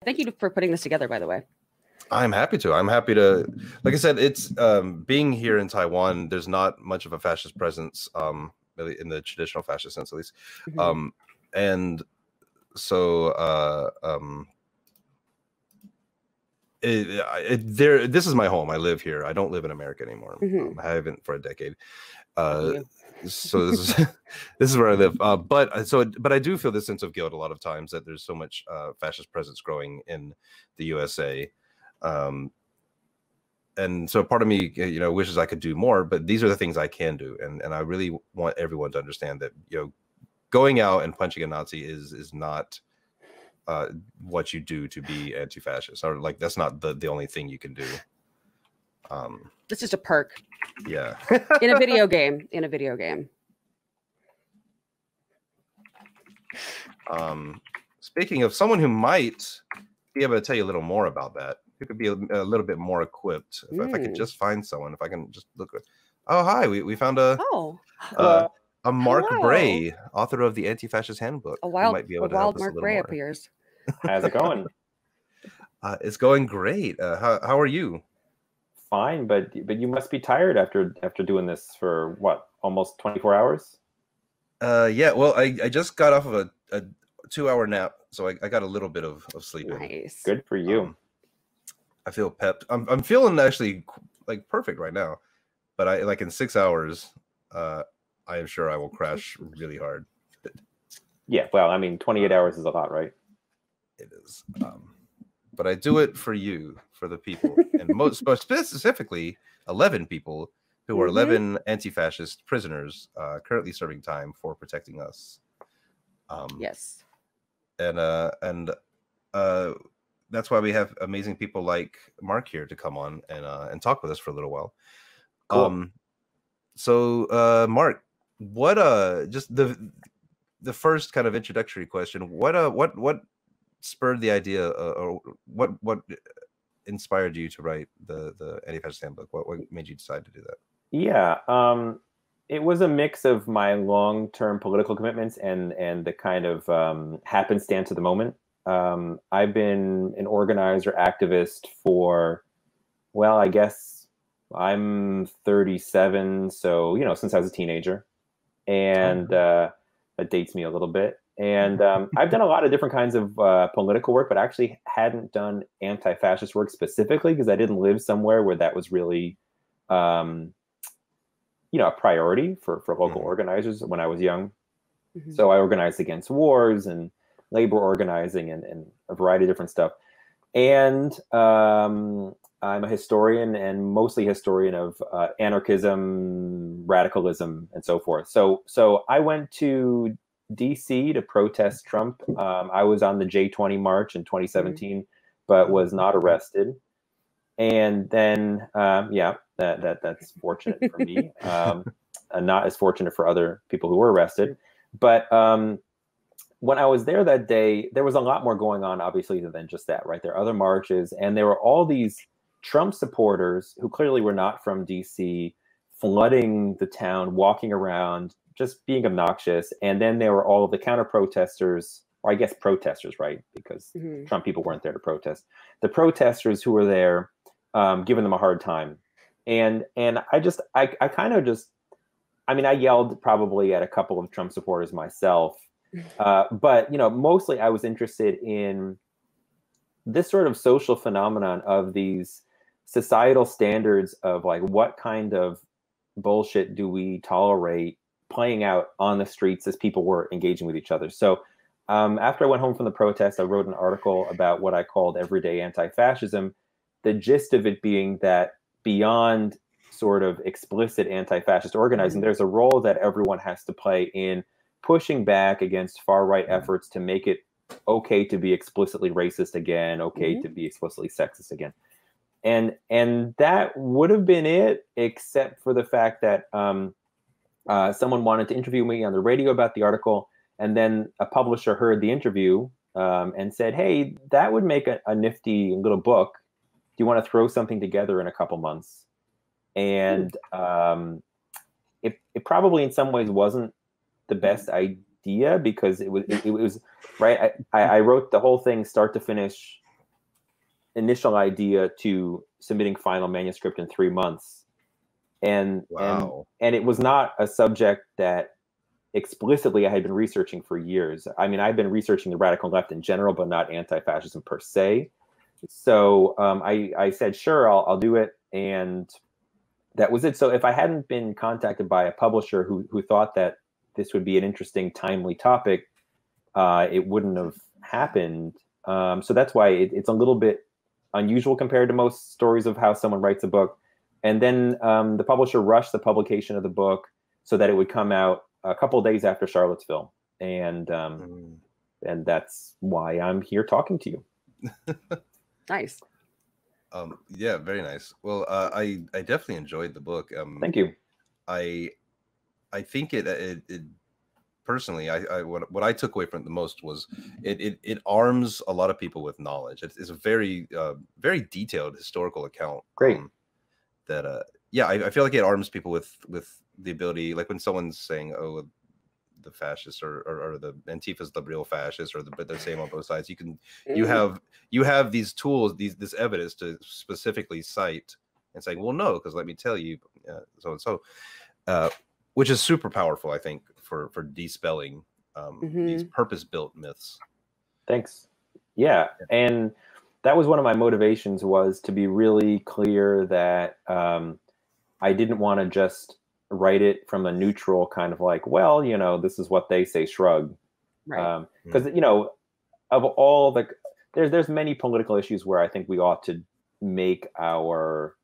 Thank you for putting this together, by the way. I'm happy to. I'm happy to. Like I said, it's being here in Taiwan. There's not much of a fascist presence, really in the traditional fascist sense, at least. And so, this is my home. I live here. I don't live in America anymore. I haven't for a decade. So this is where I live. But I do feel this sense of guilt a lot of times that there's so much fascist presence growing in the USA. And so part of me, wishes I could do more, but these are the things I can do. And I really want everyone to understand that, going out and punching a Nazi is not what you do to be anti-fascist, or like that's not the only thing you can do. It's just a perk. Yeah. In a video game. Speaking of someone who might be able to tell you a little more about that, who could be a little bit more equipped. If I could just find someone, if I can just look. Oh, hi. We found a Mark Bray, author of the Anti-Fascist Handbook. A wild Mark Bray appears. How's it going? It's going great. How are you? Fine, but you must be tired after doing this for what, almost 24 hours? Yeah. Well, I just got off of a 2-hour nap, so I got a little bit of sleep. Nice. Good for you. I feel pepped. I'm feeling actually like perfect right now, but I like in 6 hours, I am sure I will crash really hard. Yeah. Well, I mean, 28 hours is a lot, right? It is. But I do it for you, for the people, and most specifically 11 people who are 11 anti-fascist prisoners currently serving time for protecting us. Yes. And that's why we have amazing people like Mark here to come on and talk with us for a little while. Cool. So Mark, what just the first kind of introductory question, what spurred the idea, or what inspired you to write the Anti-Fascist Handbook? What made you decide to do that? Yeah, it was a mix of my long-term political commitments and the kind of happenstance of the moment. I've been an organizer, activist for, well, I guess I'm 37, so since I was a teenager, and that dates me a little bit. And I've done a lot of different kinds of political work, but actually hadn't done anti-fascist work specifically because I didn't live somewhere where that was really, a priority for local organizers when I was young. So I organized against wars and labor organizing and a variety of different stuff. And I'm a historian, and mostly historian of anarchism, radicalism, and so forth. So I went to DC to protest Trump. I was on the J20 march in 2017, but was not arrested. And then, that's fortunate for me. Not as fortunate for other people who were arrested. But when I was there that day, there was a lot more going on, obviously, than just that, right? There are other marches, and there were all these Trump supporters who clearly were not from DC, flooding the town, walking around, just being obnoxious. And then there were all of the counter protesters, or I guess protesters, right? Because Trump people weren't there to protest. The protesters who were there, giving them a hard time. And I yelled probably at a couple of Trump supporters myself. But, mostly I was interested in this sort of social phenomenon of these societal standards of like, what kind of bullshit do we tolerate playing out on the streets as people were engaging with each other. So after I went home from the protest, I wrote an article about what I called everyday anti-fascism, the gist of it being that beyond sort of explicit anti-fascist organizing, there's a role that everyone has to play in pushing back against far-right efforts to make it okay to be explicitly racist again, okay to be explicitly sexist again. And that would have been it, except for the fact that someone wanted to interview me on the radio about the article, and then a publisher heard the interview and said, hey, that would make a nifty little book. Do you want to throw something together in a couple months? And it probably in some ways wasn't the best idea, because it was right. I wrote the whole thing start to finish initial idea to submitting final manuscript in 3 months. And, wow. and it was not a subject that explicitly I had been researching for years. I mean, I've been researching the radical left in general, but not anti-fascism per se. So I said, sure, I'll do it. And that was it. So if I hadn't been contacted by a publisher who thought that this would be an interesting, timely topic, it wouldn't have happened. So that's why it's a little bit unusual compared to most stories of how someone writes a book. And then the publisher rushed the publication of the book so that it would come out a couple of days after Charlottesville. And that's why I'm here talking to you. Nice. Yeah, very nice. Well, I definitely enjoyed the book. Thank you. I think it personally, what I took away from it the most was it arms a lot of people with knowledge. It's a very very detailed historical account. Great. Yeah, I feel like it arms people with the ability, like when someone's saying, oh, the fascists or the Antifa's the real fascists, but they're saying on both sides. You have these tools, this evidence to specifically cite and saying, well, no, because let me tell you, so and so, which is super powerful, I think, for dispelling these purpose-built myths. Thanks. Yeah, and that was one of my motivations, was to be really clear that I didn't want to just write it from a neutral kind of like, well, you know, this is what they say, shrug. Right. Because, you know, of all the, there's many political issues where I think we ought to make our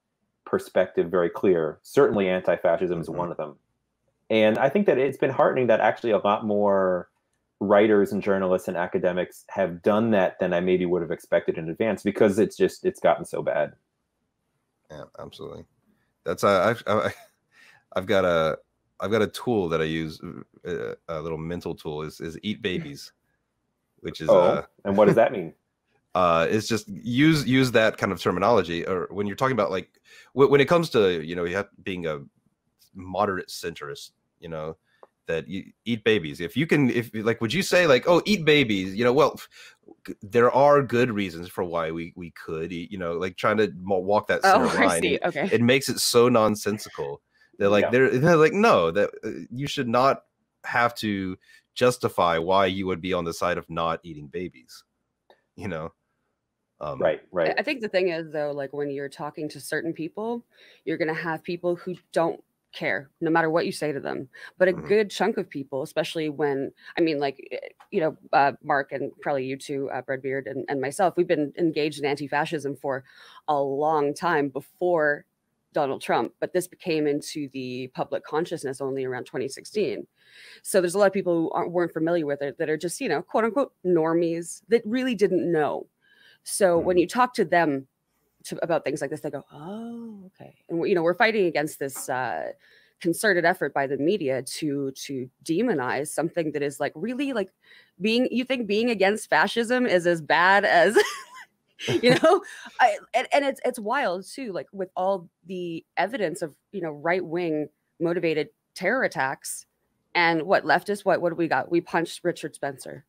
perspective very clear. Certainly anti-fascism is one of them. And I think that it's been heartening that actually a lot more writers and journalists and academics have done that than I maybe would have expected in advance, because it's gotten so bad. Yeah, absolutely. That's I've got a tool that I use, a little mental tool is Eat Babies, which is and what does that mean? It's just use that kind of terminology, or when you're talking about, like, when it comes to, you know, you have being a moderate centrist, you know, that you eat babies. If like, would you say like, oh, eat babies, you know, well, there are good reasons for why we could eat, you know, like trying to walk that center line. Okay. It makes it so nonsensical. They're like, they're like, no, that you should not have to justify why you would be on the side of not eating babies, you know? Right. I think the thing is, though, like when you're talking to certain people, you're going to have people who don't care no matter what you say to them. But a good chunk of people, especially when, I mean, like, you know, Mark and probably you too, Breadbeard and myself, we've been engaged in anti-fascism for a long time before Donald Trump, but this came into the public consciousness only around 2016. So there's a lot of people who weren't familiar with it, that are just, you know, quote unquote normies that really didn't know. So when you talk to them about things like this, they go, oh, okay. And, you know, we're fighting against this concerted effort by the media to demonize something that is like really like you think being against fascism is as bad as you know, and it's wild too, like with all the evidence of, you know, right-wing motivated terror attacks, and what do we got? We punched Richard Spencer.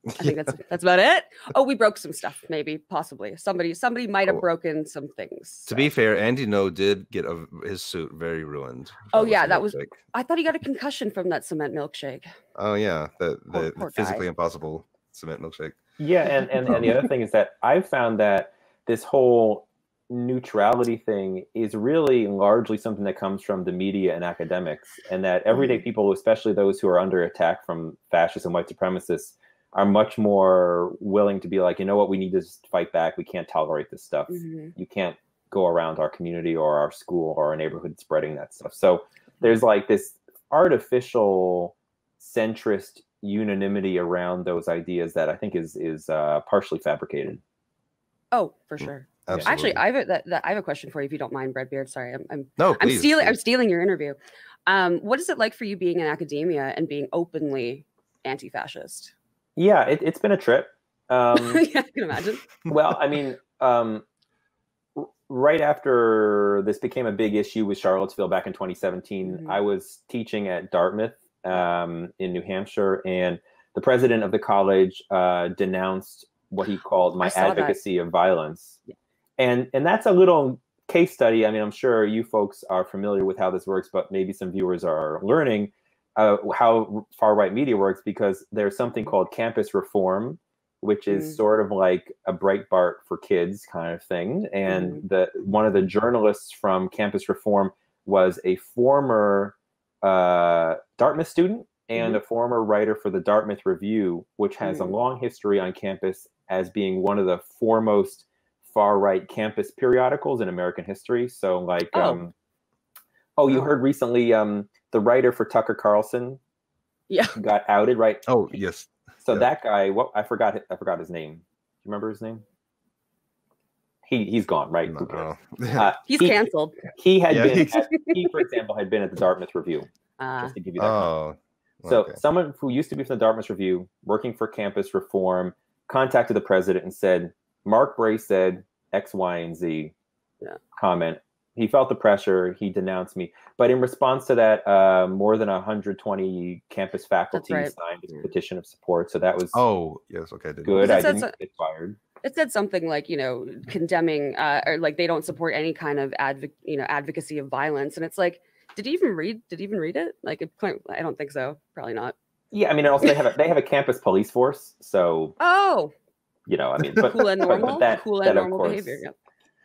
I think that's about it. Oh, we broke some stuff, maybe, possibly. Somebody might have broken some things. So. To be fair, Andy did get his suit very ruined. Oh yeah, that was. I thought he got a concussion from that cement milkshake. Oh yeah, the poor physically guy. Impossible cement milkshake. Yeah, and the other thing is that I've found that this whole neutrality thing is really largely something that comes from the media and academics, and that everyday people, especially those who are under attack from fascists and white supremacists, are much more willing to be like, you know what, we need to fight back. We can't tolerate this stuff. You can't go around our community or our school or our neighborhood spreading that stuff. So there's like this artificial centrist unanimity around those ideas that I think is partially fabricated. Oh, for sure. Absolutely. Actually, I have a question for you, if you don't mind, Breadbeard. Sorry, please. I'm stealing your interview. What is it like for you being in academia and being openly anti-fascist? Yeah, it's been a trip. Yeah, I can imagine. Well, I mean, right after this became a big issue with Charlottesville back in 2017, I was teaching at Dartmouth in New Hampshire, and the president of the college denounced what he called my advocacy of violence. Yeah. And that's a little case study. I mean, I'm sure you folks are familiar with how this works, but maybe some viewers are learning how far-right media works, because there's something called campus reform, which is sort of like a Breitbart for kids kind of thing. And one of the journalists from Campus Reform was a former Dartmouth student and a former writer for the Dartmouth Review, which has a long history on campus as being one of the foremost far-right campus periodicals in American history. So like, you heard recently the writer for Tucker Carlson got outed, right? Oh, yes. So that guy, I forgot his name. Do you remember his name? He's gone, right? No. He's canceled. He had been, for example, had been at the Dartmouth Review. Just to give you that. Oh. So someone who used to be from the Dartmouth Review, working for Campus Reform, contacted the president and said, Mark Bray said X, Y, and Z comment. He felt the pressure. He denounced me. But in response to that, more than 120 campus faculty signed a petition of support. So that was good. I didn't get fired. It said something like, condemning or like they don't support any kind of advocacy of violence. And it's like, did he even read it? Like, I don't think so. Probably not. Yeah, I mean, also they have a campus police force. So I mean, but cool and normal, that normal course, behavior. Yep.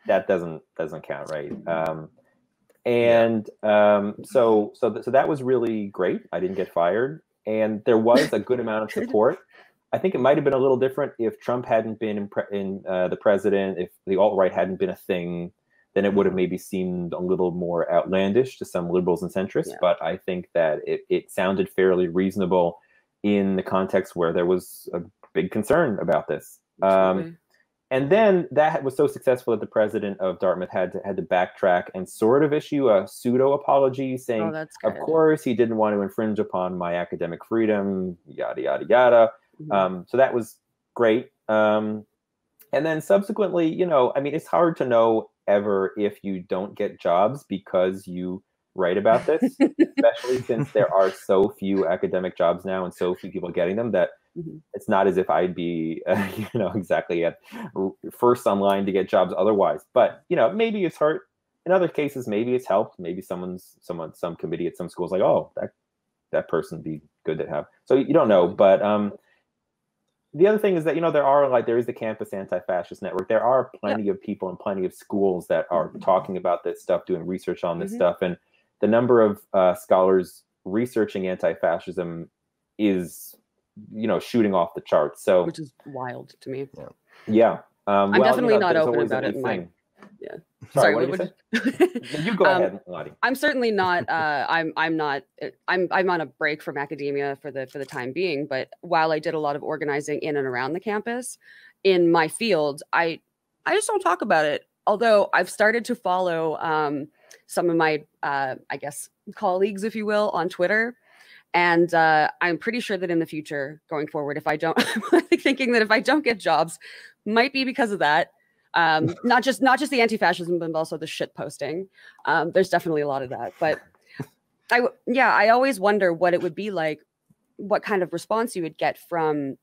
That doesn't count, right? So that was really great. I didn't get fired, and there was a good amount of support. I think it might have been a little different if Trump hadn't been the president, if the alt-right hadn't been a thing, then it would have maybe seemed a little more outlandish to some liberals and centrists. Yeah. But I think that it sounded fairly reasonable in the context where there was a big concern about this. And then that was so successful that the president of Dartmouth had to backtrack and sort of issue a pseudo apology, saying, of course, he didn't want to infringe upon my academic freedom, yada, yada, yada. So that was great. And then subsequently, I mean, it's hard to know ever if you don't get jobs because you write about this, especially since there are so few academic jobs now and so few people getting them that it's not as if I'd be, exactly at first online to get jobs otherwise. But, maybe it's hurt. In other cases, maybe it's helped. Maybe some committee at some schools like, oh, that person be good to have. So you don't know. But the other thing is that, there is the Campus Anti-Fascist Network. There are plenty of people and plenty of schools that are talking about this stuff, doing research on this stuff. And the number of scholars researching anti-fascism is, shooting off the charts. So, which is wild to me. Yeah. I'm definitely not open about it. Sorry, what did you say? You go ahead, Lottie. I'm certainly not. I'm on a break from academia for the time being. But while I did a lot of organizing in and around the campus, in my field, I just don't talk about it. Although I've started to follow some of my colleagues, if you will, on Twitter. And I'm pretty sure that in the future, going forward, if I don't, I'm thinking that if I don't get jobs, might be because of that. Not just the anti-fascism, but also the shit posting. There's definitely a lot of that. But I always wonder what it would be like, what kind of response you would get from,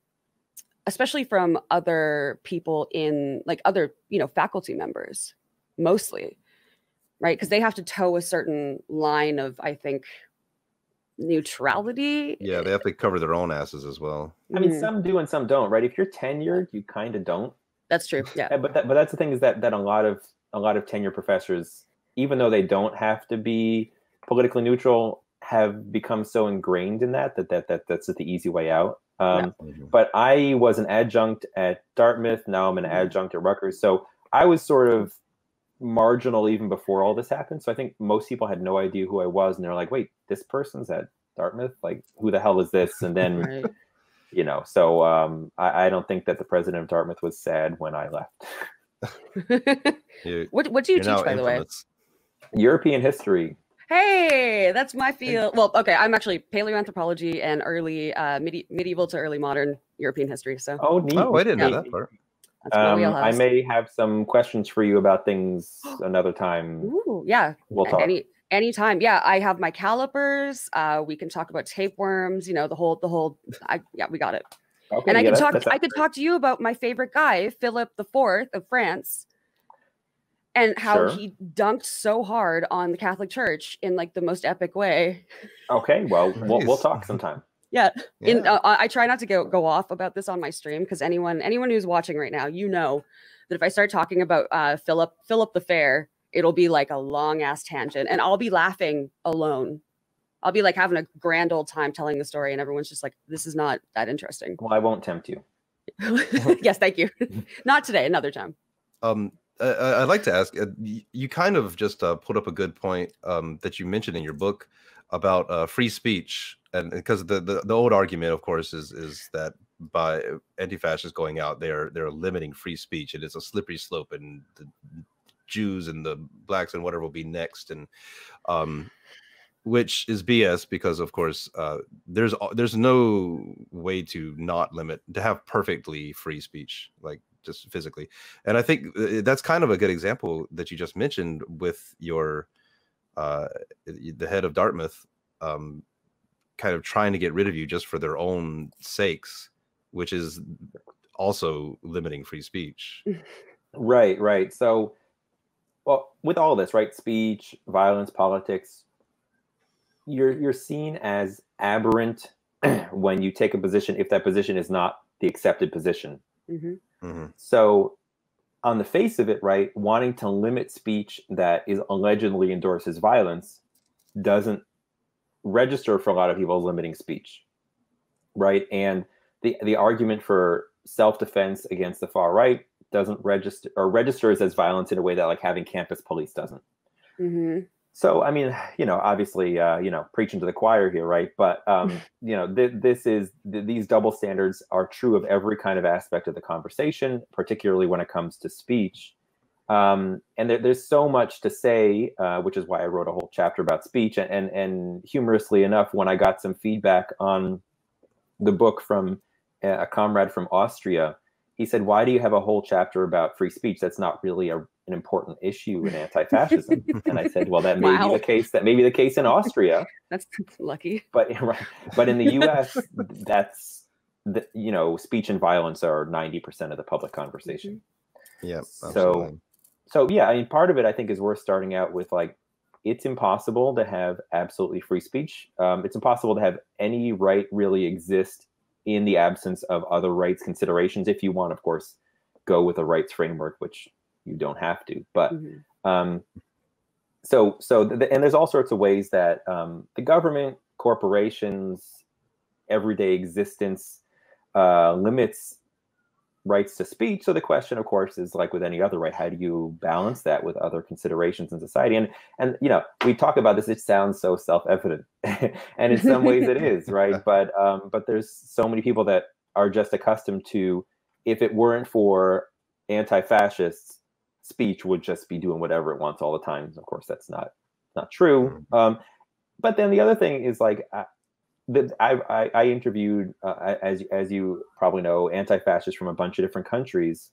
especially from other people in like other, faculty members, mostly, right? Because they have to toe a certain line of, I think, neutrality. Yeah, they have to cover their own asses as well. I mean, some do and some don't, right? If you're tenured, you kind of don't. That's true. Yeah. But that's the thing is that a lot of tenured professors, even though they don't have to be politically neutral, have become so ingrained in that's the easy way out. But I was an adjunct at Dartmouth. Now I'm an adjunct at Rutgers. So I was sort of marginal even before all this happened. So I think most people had no idea who I was, and they're like, "Wait, this person's at Dartmouth? Like, who the hell is this?" And then, so I don't think that the president of Dartmouth was sad when I left. What do you teach, by the way? European history. Hey, that's my field. Well, okay, I'm actually paleoanthropology and early medieval to early modern European history. So, neat. I didn't know that part. I may have some questions for you about things another time. Ooh, yeah, we'll talk. Anytime. Yeah, I have my calipers. We can talk about tapeworms. The whole. We got it. Okay, and I could talk to you about my favorite guy, Philip IV of France, and how he dunked so hard on the Catholic Church in like the most epic way. Okay, well, we'll talk sometime. Yeah. I try not to go off about this on my stream, because anyone who's watching right now, you know that if I start talking about Philip the Fair, it'll be like a long ass tangent, and I'll be laughing alone. I'll be like having a grand old time telling the story, and everyone's just like, this is not that interesting. Well, I won't tempt you. Yes, thank you. Not today, another time. I'd like to ask, you kind of just put up a good point that you mentioned in your book about free speech, and because the old argument, of course, is that by anti-fascists going out, they're limiting free speech, and it's a slippery slope, and the Jews and the blacks and whatever will be next, and which is BS, because of course there's no way to not limit, to have perfectly free speech, like just physically. And I think that's kind of a good example that you just mentioned with your the head of Dartmouth kind of trying to get rid of you just for their own sakes, which is also limiting free speech. Right. So, well, with all this, right, speech, violence, politics, you're seen as aberrant when you take a position if that position is not the accepted position. So on the face of it, right, wanting to limit speech that is allegedly endorses violence doesn't register for a lot of people as limiting speech, right? And the argument for self-defense against the far right doesn't register, or registers as violence in a way that like having campus police doesn't. So, I mean, obviously, preaching to the choir here, right? But, these double standards are true of every kind of aspect of the conversation, particularly when it comes to speech. And there's so much to say, which is why I wrote a whole chapter about speech. And humorously enough, when I got some feedback on the book from a comrade from Austria, he said, "Why do you have a whole chapter about free speech? That's not really an important issue in anti-fascism." And I said, "Well, that may be the case. That may be the case in Austria. That's lucky. But in the U.S., that's speech and violence are 90% of the public conversation." Yeah. So yeah, I mean, part of it I think is worth starting out with like, it's impossible to have absolutely free speech. It's impossible to have any right really exist in the absence of other rights considerations, if you want, of course, go with a rights framework, which you don't have to. But and there's all sorts of ways that the government, corporations, everyday existence limits rights to speech. So the question, of course, is like with any other right, how do you balance that with other considerations in society? And we talk about this, it sounds so self-evident, and in some ways it is, right? But there's so many people that are just accustomed to, if it weren't for anti-fascists, speech would just be doing whatever it wants all the time. Of course, that's not true. But then the other thing is like, I interviewed, as you probably know, anti-fascists from a bunch of different countries,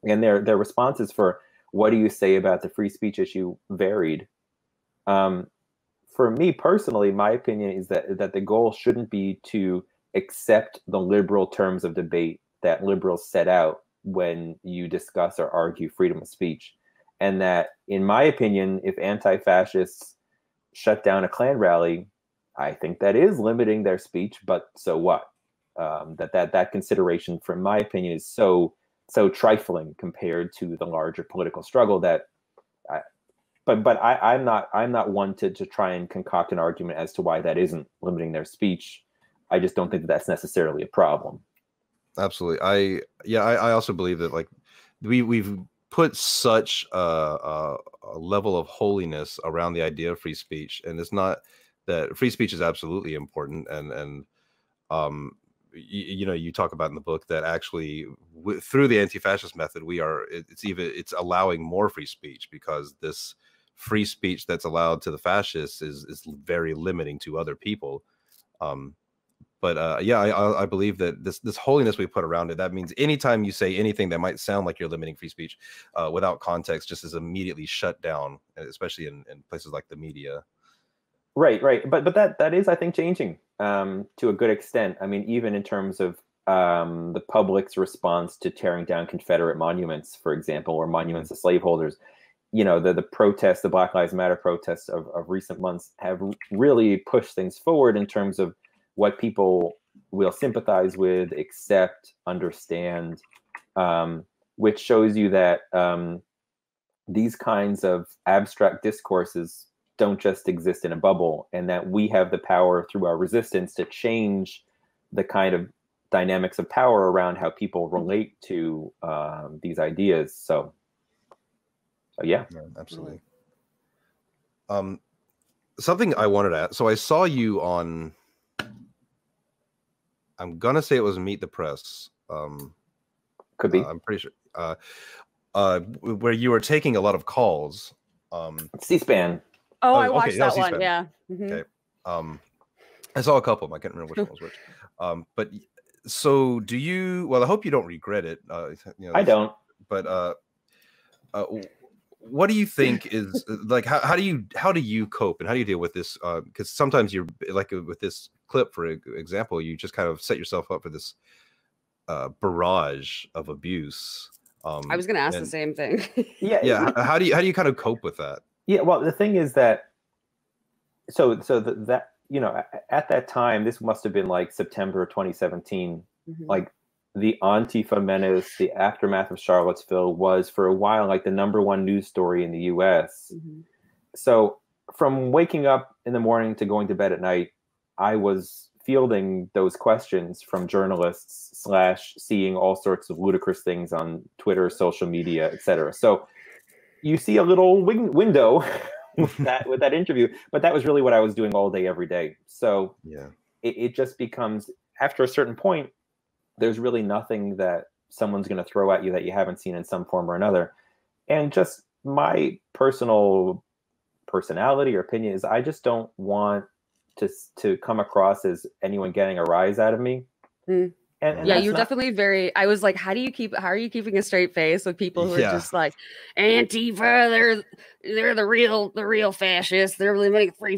and their responses for what do you say about the free speech issue varied. For me personally, my opinion is that the goal shouldn't be to accept the liberal terms of debate that liberals set out when you discuss or argue freedom of speech, and that, in my opinion, if anti-fascists shut down a Klan rally, I think that is limiting their speech, but so what? That consideration, from my opinion, is so trifling compared to the larger political struggle that. I'm not one to try and concoct an argument as to why that isn't limiting their speech. I just don't think that's necessarily a problem. Absolutely, I also believe that like we've put such a level of holiness around the idea of free speech, and it's not. That free speech is absolutely important, and you talk about in the book that actually through the anti-fascist method it's allowing more free speech, because this free speech that's allowed to the fascists is very limiting to other people. I believe that this holiness we put around it, that means anytime you say anything that might sound like you're limiting free speech without context, just is immediately shut down, especially in places like the media. Right. But that is, I think, changing to a good extent. I mean, even in terms of the public's response to tearing down Confederate monuments, for example, or monuments to slaveholders. You know, the protests, the Black Lives Matter protests of recent months have really pushed things forward in terms of what people will sympathize with, accept, understand, which shows you that these kinds of abstract discourses don't just exist in a bubble, and that we have the power through our resistance to change the kind of dynamics of power around how people relate to these ideas. So yeah, absolutely. Something I wanted to ask. So I saw you on, I'm gonna say it was Meet the Press. Could be. I'm pretty sure. Where you were taking a lot of calls. C-SPAN. Oh, I watched that one. Yeah. Okay. I saw a couple of them. I can't remember which one was which. But so do you? Well, I hope you don't regret it. You know, I don't. But what do you think is like? How do you cope and how do you deal with this? Because sometimes you're like with this clip, for example, you just kind of set yourself up for this barrage of abuse. I was going to ask the same thing. Yeah. How do you kind of cope with that? Yeah. Well, the thing is that that you know, at that time, this must have been like September 2017. Like the Antifa menace, the aftermath of Charlottesville was for a while like the #1 news story in the U.S. So from waking up in the morning to going to bed at night, I was fielding those questions from journalists / seeing all sorts of ludicrous things on Twitter, social media, etc. So you see a little window with that interview, but that was really what I was doing all day, every day. So yeah, it just becomes, after a certain point, there's really nothing that someone's going to throw at you that you haven't seen in some form or another. And just my personal personality or opinion is I just don't want to come across as anyone getting a rise out of me. And yeah, you're definitely very, I was like, how are you keeping a straight face with people who are just like Antifa, they're the real fascists, they're living free,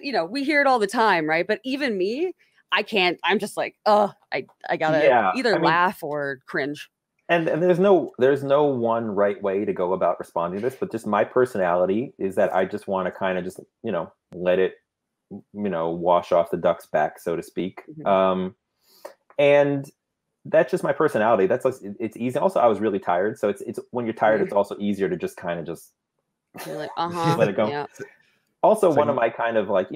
you know, we hear it all the time, right? But even me, I can't, I'm just like, I gotta either laugh or cringe. And there's no one right way to go about responding to this, but just my personality is that I just want to kind of just, you know, let it, you know, wash off the duck's back, so to speak. And that's just my personality. That's it's easy. Also, I was really tired, so it's when you're tired, it's also easier to just kind of just like, let it go. Yeah. Also, one of my kind of like,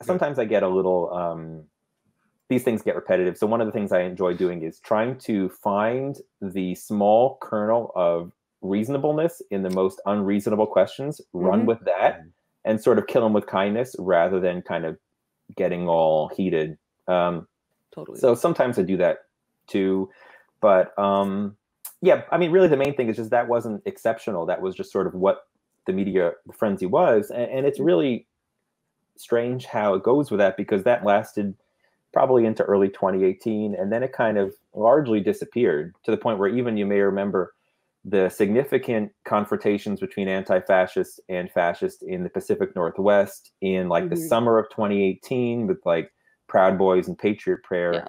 sometimes I get a little these things get repetitive. So one of the things I enjoy doing is trying to find the small kernel of reasonableness in the most unreasonable questions, run with that, and sort of kill them with kindness rather than kind of getting all heated. Totally. So sometimes I do that too, but yeah, I mean, really the main thing is just that wasn't exceptional. That was just sort of what the media frenzy was. And it's really strange how it goes with that, because that lasted probably into early 2018. And then it kind of largely disappeared to the point where even you may remember the significant confrontations between anti-fascists and fascists in the Pacific Northwest in like the summer of 2018 with like Proud Boys and Patriot Prayer. Yeah.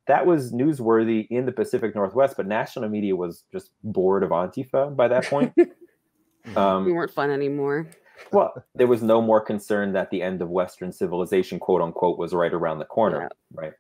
That was newsworthy in the Pacific Northwest, but national media was just bored of Antifa by that point. We weren't fun anymore. Well, there was no more concern that the end of Western civilization, quote unquote, was right around the corner, right?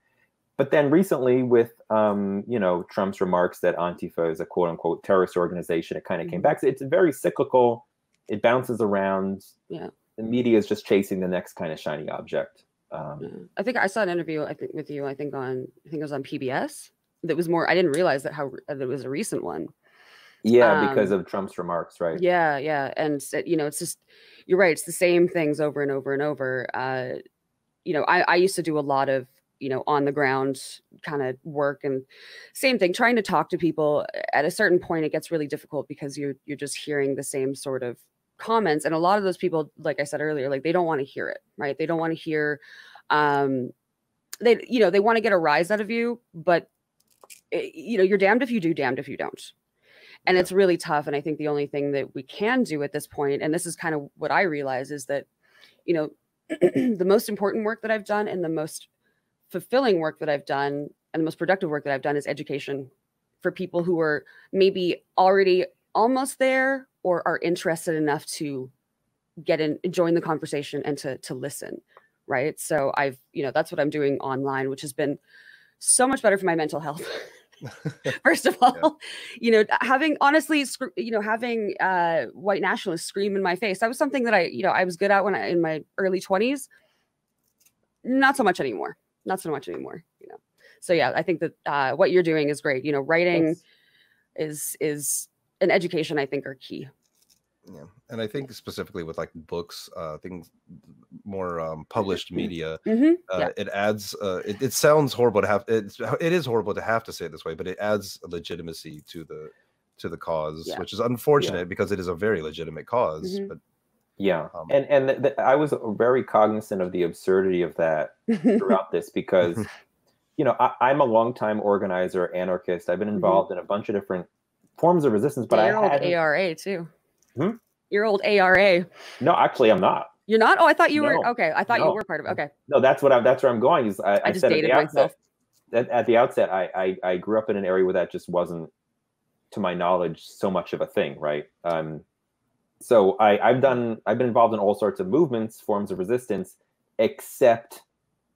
But then recently with, you know, Trump's remarks that Antifa is a quote unquote terrorist organization, it kind of came back. So it's very cyclical. It bounces around. Yeah. The media is just chasing the next kind of shiny object. I think I saw an interview, with you, I think it was on PBS. That was more, I didn't realize that it was a recent one. Yeah, because of Trump's remarks, right? Yeah. And, you know, it's just, you're right. It's the same things over and over and over. You know, I used to do a lot of, you know, on the ground kind of work, and same thing, trying to talk to people. At a certain point, it gets really difficult because you're just hearing the same sort of comments. And a lot of those people, like I said earlier, like they don't want to hear it, right? They don't want to hear, they want to get a rise out of you, but you know, you're damned if you do, damned if you don't. And it's really tough. And I think the only thing that we can do at this point, and this is kind of what I realize, is that, you know, the most important work that I've done and the most fulfilling work that I've done and the most productive work that I've done is education for people who are maybe already almost there or are interested enough to get in, join the conversation and to listen. Right. So I've, that's what I'm doing online, which has been so much better for my mental health. First of all, having honestly, having white nationalists scream in my face. That was something that I was good at when in my early 20s. Not so much anymore. Not so much anymore. So yeah, I think that what you're doing is great. Writing is and education, I think, are key. Yeah, and I think specifically with like books, things more published media, it adds. It sounds horrible to have. It is horrible to have to say it this way, but it adds legitimacy to the cause, which is unfortunate because it is a very legitimate cause. But I was very cognizant of the absurdity of that throughout this because, I'm a longtime organizer, anarchist. I've been involved in a bunch of different forms of resistance, but I had ARA too. Your old ARA. No, actually, I'm not. You're not? Oh, I thought you were. Okay, I thought you were part of it. Okay. No, that's where I'm going. Is I just said dated myself. At the outset, I grew up in an area where that just wasn't, to my knowledge, so much of a thing, right? So I've been involved in all sorts of movements, forms of resistance, except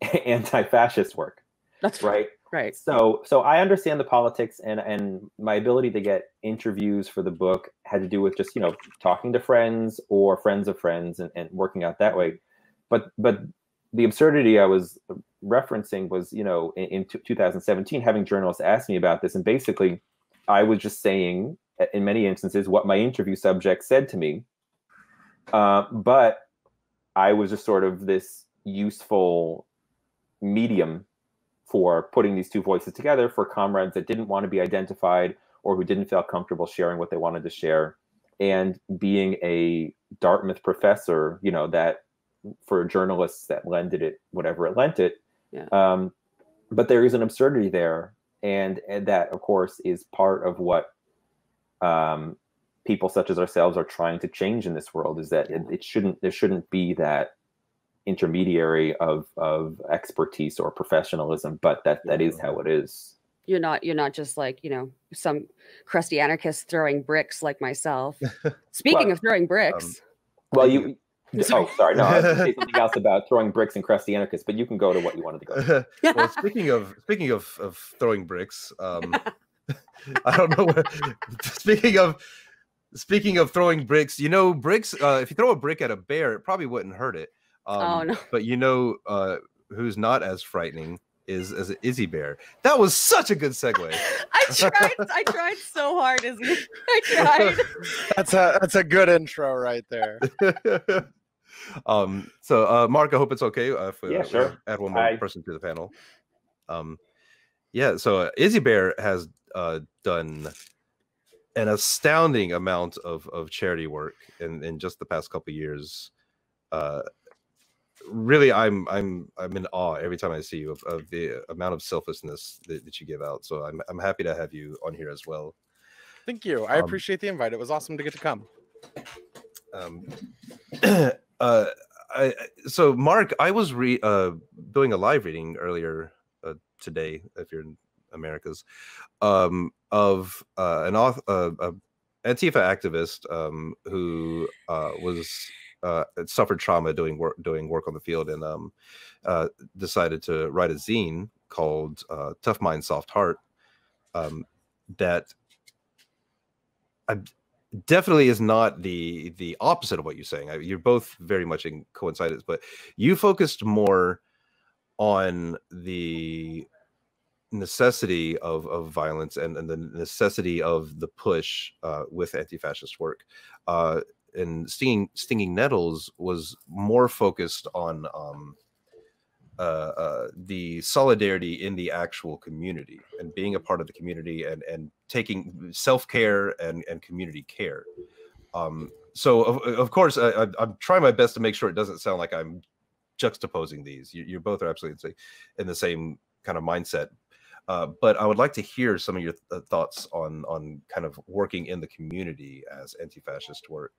anti-fascist work. That's right. Right. So I understand the politics, and my ability to get interviews for the book had to do with just, talking to friends or friends of friends and working out that way. But the absurdity I was referencing was, in 2017, having journalists ask me about this. And basically, I was just saying, in many instances, what my interview subject said to me. But I was just sort of this useful medium for putting these two voices together for comrades that didn't want to be identified or who didn't feel comfortable sharing what they wanted to share. And being a Dartmouth professor, that for journalists that lended it, whatever it lent it. Yeah. But there is an absurdity there. And that, of course, is part of what people such as ourselves are trying to change in this world, is that there shouldn't be that intermediary of expertise or professionalism, but that is how it is. You're not just like, some crusty anarchist throwing bricks like myself. Speaking of throwing bricks. Sorry. No, I was going to say something else about throwing bricks and crusty anarchists, but you can go to what you wanted to go to. Well, speaking of throwing bricks, I don't know where, speaking of throwing bricks, bricks, if you throw a brick at a bear, it probably wouldn't hurt it. No. But who's not as frightening is Izzybear. That was such a good segue. I tried so hard, Izzy. I tried. That's a good intro right there. So Mark, I hope it's okay if sure. Add one more person to the panel. So Izzybear has done an astounding amount of charity work in just the past couple of years. Really, I'm in awe every time I see you of the amount of selflessness that you give out. So I'm happy to have you on here as well. Thank you. I appreciate the invite. It was awesome to get to come. So Mark, I was doing a live reading earlier today, if you're in Americas, of an Antifa activist who was suffered trauma doing work on the field, and decided to write a zine called Tough Mind, Soft Heart. That definitely is not the opposite of what you're saying. You're both very much in coincidence, but you focused more on the necessity of violence and the necessity of the push with anti-fascist work. And Stinging Nettles was more focused on the solidarity in the actual community and being a part of the community and taking self-care and community care. So of course I'm trying my best to make sure it doesn't sound like I'm juxtaposing these. You both are absolutely in the same kind of mindset. But I would like to hear some of your thoughts on kind of working in the community as anti-fascist work.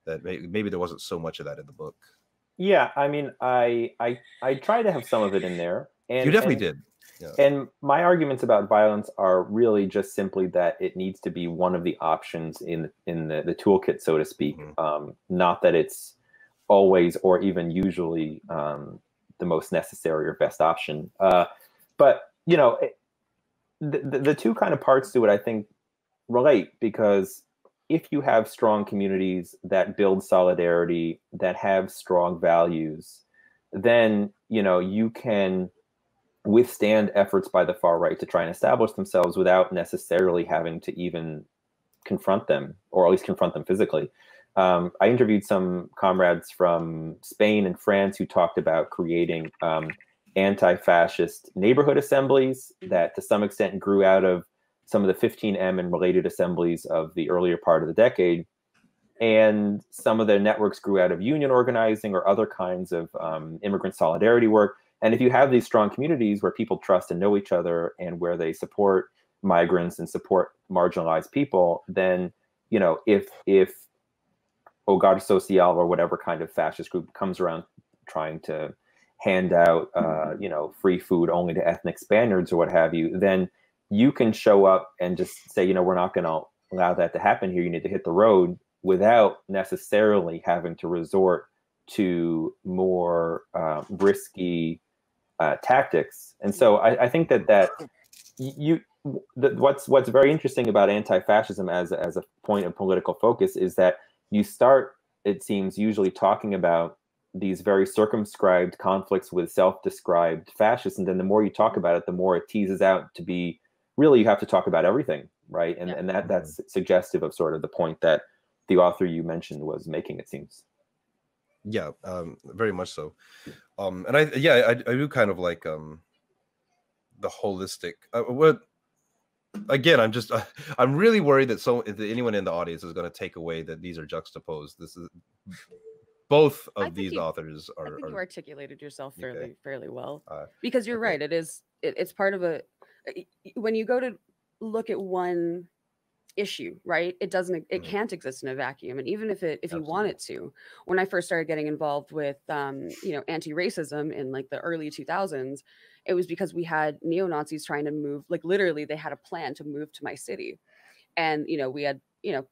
That maybe there wasn't so much of that in the book. Yeah, I mean, I try to have some of it in there. And you definitely did. Yeah. And my arguments about violence are really just simply that it needs to be one of the options in the toolkit, so to speak. Not that it's always or even usually the most necessary or best option. But you know, the two kind of parts to it, I think, relate, because if you have strong communities that build solidarity, that have strong values, then you know you can withstand efforts by the far right to try and establish themselves without necessarily having to even confront them, or at least confront them physically. I interviewed some comrades from Spain and France who talked about creating anti-fascist neighborhood assemblies that to some extent grew out of some of the 15M and related assemblies of the earlier part of the decade. And some of the networks grew out of union organizing or other kinds of immigrant solidarity work. And if you have these strong communities where people trust and know each other, and where they support migrants and support marginalized people, then, you know, if Hogar Social or whatever kind of fascist group comes around trying to hand out, you know, free food only to ethnic Spaniards or what have you, then you can show up and just say, you know, we're not going to allow that to happen here. You need to hit the road, without necessarily having to resort to more risky tactics. And so I think that what's very interesting about anti-fascism as a point of political focus is that you start, it seems, usually talking about these very circumscribed conflicts with self-described fascists, and then the more you talk about it, the more it teases out to be really you have to talk about everything, right? And and that's suggestive of sort of the point that the author you mentioned was making, it seems. Yeah, very much so. And I do kind of like the holistic. What again? I'm really worried that anyone in the audience is going to take away that these are juxtaposed. This is both of these authors are. I think you articulated yourself fairly well, because you're right. It's part of a, when you go to look at one issue, right? It can't exist in a vacuum. And even if you want it to, when I first started getting involved with you know, anti-racism in like the early 2000s, it was because we had neo-Nazis trying to move, like literally they had a plan to move to my city. And you know, we had, you know,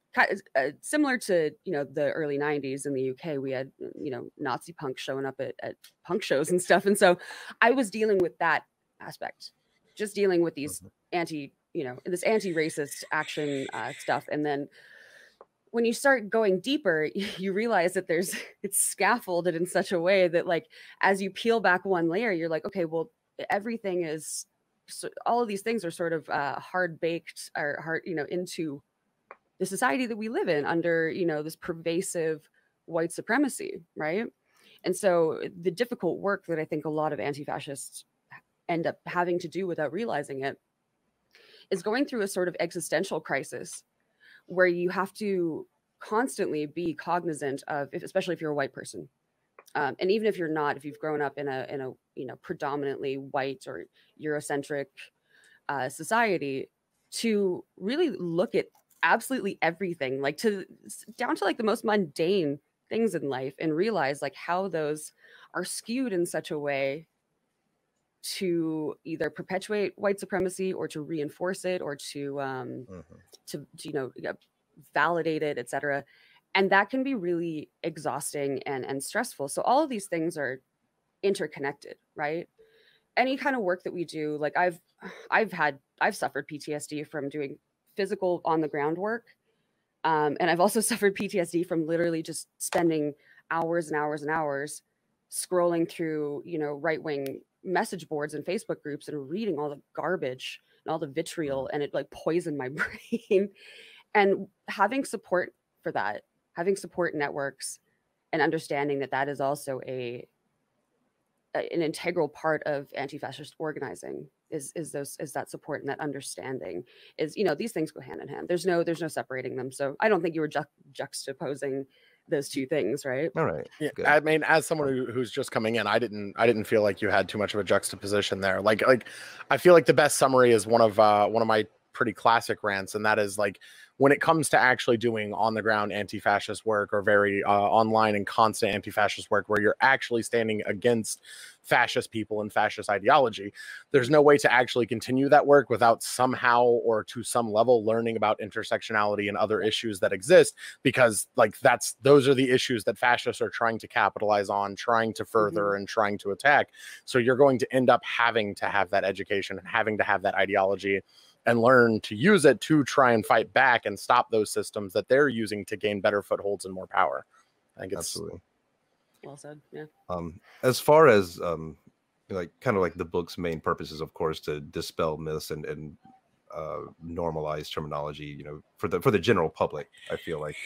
similar to, you know, the early 90s in the UK, we had, you know, Nazi punks showing up at punk shows and stuff. And so I was dealing with that aspect, just dealing with these this anti-racist action stuff. And then when you start going deeper, you realize that it's scaffolded in such a way that, like, as you peel back one layer, you're like, okay, well, everything is, so all of these things are sort of hard baked or hard, you know, into the society that we live in under, you know, this pervasive white supremacy, right? And so the difficult work that I think a lot of anti-fascists end up having to do without realizing it is going through a sort of existential crisis where you have to constantly be cognizant of, especially if you're a white person, and even if you're not, if you've grown up in a you know, predominantly white or Eurocentric society, to really look at absolutely everything, like down to like the most mundane things in life, and realize like how those are skewed in such a way to either perpetuate white supremacy or to reinforce it or to you know, validate it, etc. And that can be really exhausting and stressful. So all of these things are interconnected, right? Any kind of work that we do, like I've suffered PTSD from doing physical on the ground work, and I've also suffered PTSD from literally just spending hours and hours and hours scrolling through, you know, right-wing message boards and Facebook groups and reading all the garbage and all the vitriol, and it like poisoned my brain. And having support for that, having support networks, and understanding that that is also an integral part of anti-fascist organizing is that support and that understanding is, you know, these things go hand in hand. There's no separating them. So I don't think you were juxtaposing those two things, right? All right. Yeah, I mean, as someone who's just coming in, I didn't feel like you had too much of a juxtaposition there. Like I feel like the best summary is one of my pretty classic rants, and that is like, when it comes to actually doing on the ground anti-fascist work, or very online and constant anti-fascist work where you're actually standing against fascist people and fascist ideology, there's no way to actually continue that work without somehow or to some level learning about intersectionality and other issues that exist, because like those are the issues that fascists are trying to capitalize on, trying to further and trying to attack. So you're going to end up having to have that education and having to have that ideology and learn to use it to try and fight back and stop those systems that they're using to gain better footholds and more power. I think it's absolutely well said. Yeah. As far as like kind of like the book's main purpose is, of course, to dispel myths and normalize terminology, you know, for the general public. I feel like,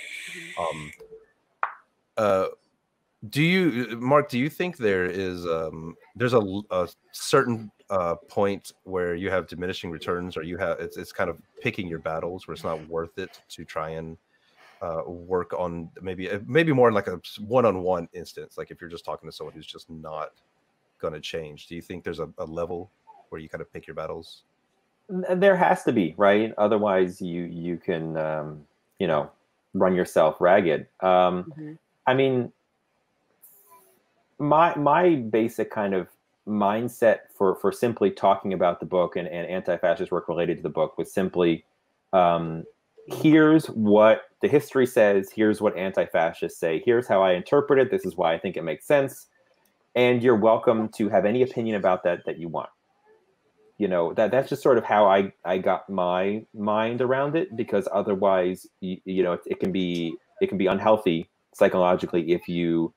Mark, do you think there is there's a certain point where you have diminishing returns, or you have it's kind of picking your battles where it's not worth it to try and work on maybe more like a one-on-one instance, like if you're just talking to someone who's just not going to change? Do you think there's a level where you kind of pick your battles? There has to be, right? Otherwise you can you know, run yourself ragged. I mean, my basic kind of mindset for simply talking about the book and anti-fascist work related to the book was simply, here's what the history says, here's what anti-fascists say, here's how I interpret it, this is why I think it makes sense, and you're welcome to have any opinion about that you want. You know, that's just sort of how I got my mind around it, because otherwise, you know, it can be unhealthy psychologically if you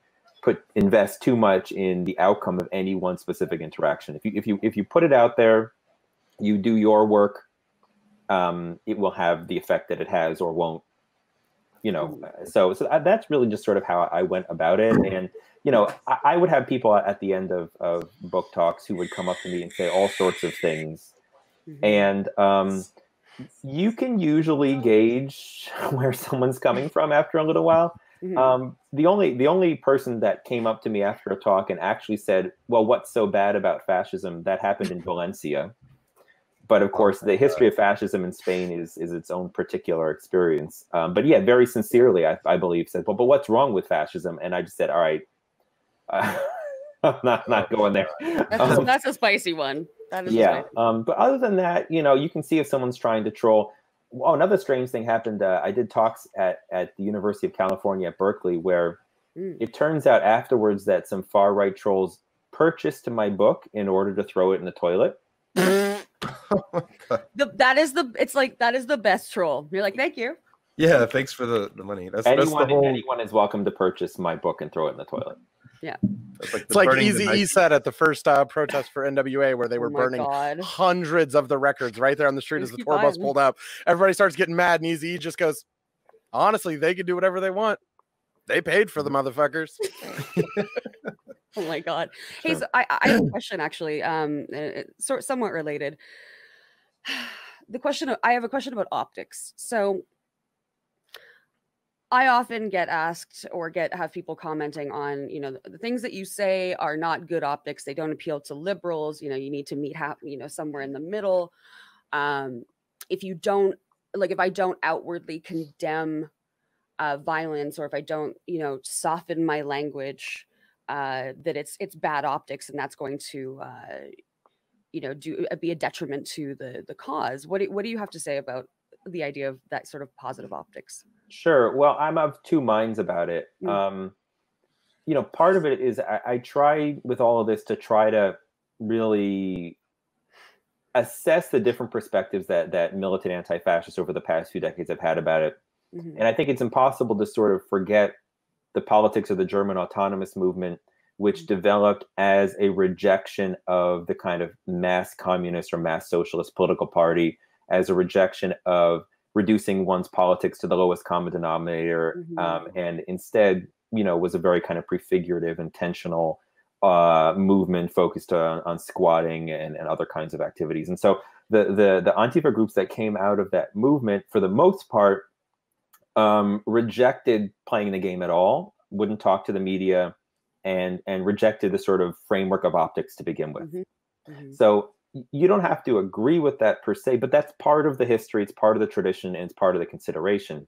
invest too much in the outcome of any one specific interaction. If you put it out there, you do your work, it will have the effect that it has or won't. You know, so that's really just sort of how I went about it. And you know, I would have people at the end of book talks who would come up to me and say all sorts of things, and you can usually gauge where someone's coming from after a little while. The only person that came up to me after a talk and actually said, well, what's so bad about fascism? That happened in Valencia. But of course, the history of fascism in Spain is its own particular experience. But yeah, very sincerely, I believe, said, well, but what's wrong with fascism? And I just said, all right, I'm not going there. That's a spicy one. That is yeah. But other than that, you know, you can see if someone's trying to troll. Oh, another strange thing happened. I did talks at the University of California at Berkeley, where it turns out afterwards that some far right trolls purchased my book in order to throw it in the toilet. That is the best troll. You're like, thank you. Yeah, thanks for the money. Anyone is welcome to purchase my book and throw it in the toilet. Yeah. It's like Eazy-E said at the first protest for NWA, where they were burning hundreds of the records right there on the street as the tour bus pulled up. Everybody starts getting mad, and Eazy-E just goes, honestly, they can do whatever they want. They paid for the motherfuckers. Oh my God. Hey, so I have a question, actually, somewhat related. I have a question about optics. So I often get asked or have people commenting on, you know, the things that you say are not good optics. They don't appeal to liberals. You know, you need to meet somewhere in the middle. If I don't outwardly condemn violence, or if I don't, you know, soften my language, that it's bad optics, and that's going to, you know, be a detriment to the cause. What do you have to say about the idea of that sort of positive optics? Sure. Well, I'm of two minds about it. You know, part of it is I try with all of this to try to really assess the different perspectives that militant anti-fascists over the past few decades have had about it. And I think it's impossible to sort of forget the politics of the German autonomous movement, which developed as a rejection of the kind of mass communist or mass socialist political party, as a rejection of reducing one's politics to the lowest common denominator, and instead, you know, was a very kind of prefigurative, intentional movement focused on squatting and other kinds of activities. And so the Antifa groups that came out of that movement, for the most part, rejected playing the game at all, wouldn't talk to the media, and rejected the sort of framework of optics to begin with. So you don't have to agree with that per se, but that's part of the history. It's part of the tradition, and it's part of the consideration.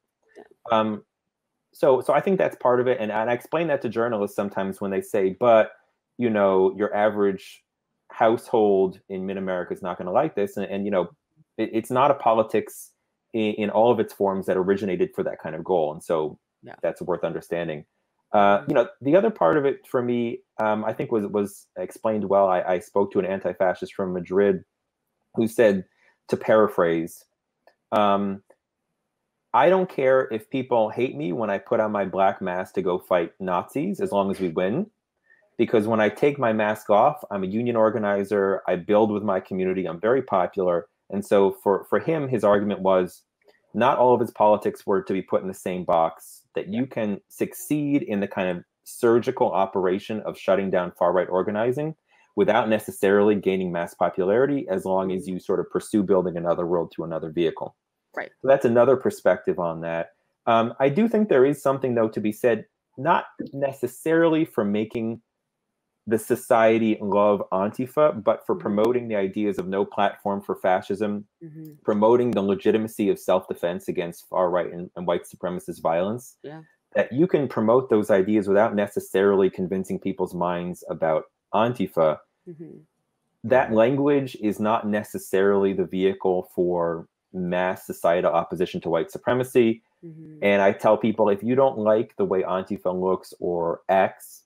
So I think that's part of it. And I explain that to journalists sometimes when they say, but, you know, your average household in mid-America is not going to like this. And you know, it's not a politics in all of its forms that originated for that kind of goal. And so that's worth understanding. You know, the other part of it for me, I think was explained well. I spoke to an anti-fascist from Madrid who said, to paraphrase, I don't care if people hate me when I put on my black mask to go fight Nazis, as long as we win. Because when I take my mask off, I'm a union organizer, I build with my community, I'm very popular. And so for him, his argument was, not all of his politics were to be put in the same box, that you can succeed in the kind of surgical operation of shutting down far-right organizing without necessarily gaining mass popularity, as long as you sort of pursue building another world through another vehicle. Right. So that's another perspective on that. I do think there is something, though, to be said, not necessarily for making the society love Antifa, but for promoting the ideas of no platform for fascism, promoting the legitimacy of self-defense against far-right and white supremacist violence. That you can promote those ideas without necessarily convincing people's minds about Antifa. That language is not necessarily the vehicle for mass societal opposition to white supremacy. And I tell people, if you don't like the way Antifa looks or acts,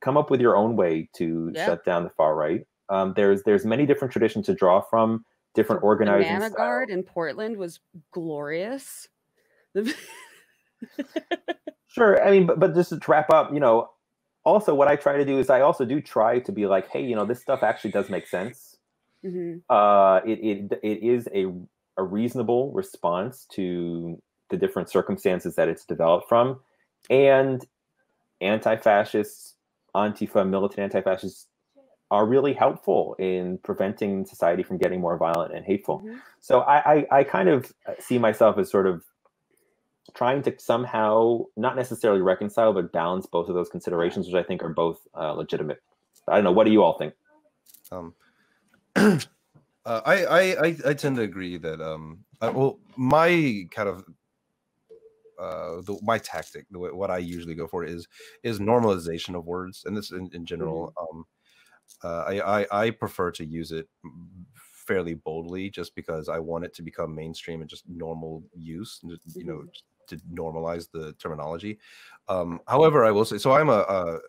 come up with your own way to shut down the far right. There's many different traditions to draw from, different organizing styles. Banana Guard in Portland was glorious. Sure. I mean, but just to wrap up, you know, also what I try to do is I also do try to be like, hey, you know, this stuff actually does make sense. It is a reasonable response to the different circumstances that it's developed from. And anti-fascists, Antifa, militant anti-fascists are really helpful in preventing society from getting more violent and hateful. So I kind of see myself as sort of trying to somehow not necessarily reconcile, but balance both of those considerations, which I think are both legitimate. I don't know. What do you all think? I tend to agree that well, my kind of my tactic, what I usually go for is normalization of words, and this in general. I prefer to use it fairly boldly, just because I want it to become mainstream and just normal use, you know, to normalize the terminology. However, I will say, so I'm a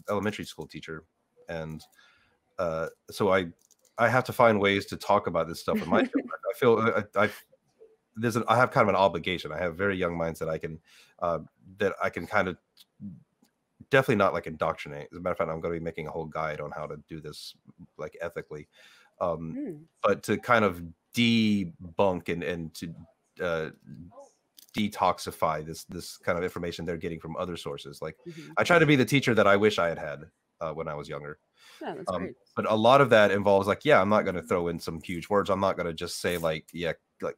elementary school teacher, and so I have to find ways to talk about this stuff with my children. I feel I have kind of an obligation. I have very young minds that I can kind of definitely not like indoctrinate. As a matter of fact, I'm going to be making a whole guide on how to do this like ethically, but to kind of debunk and to detoxify this kind of information they're getting from other sources. Like I try to be the teacher that I wish I had when I was younger. Yeah, that's great. But a lot of that involves like, I'm not going to throw in some huge words. I'm not going to just say like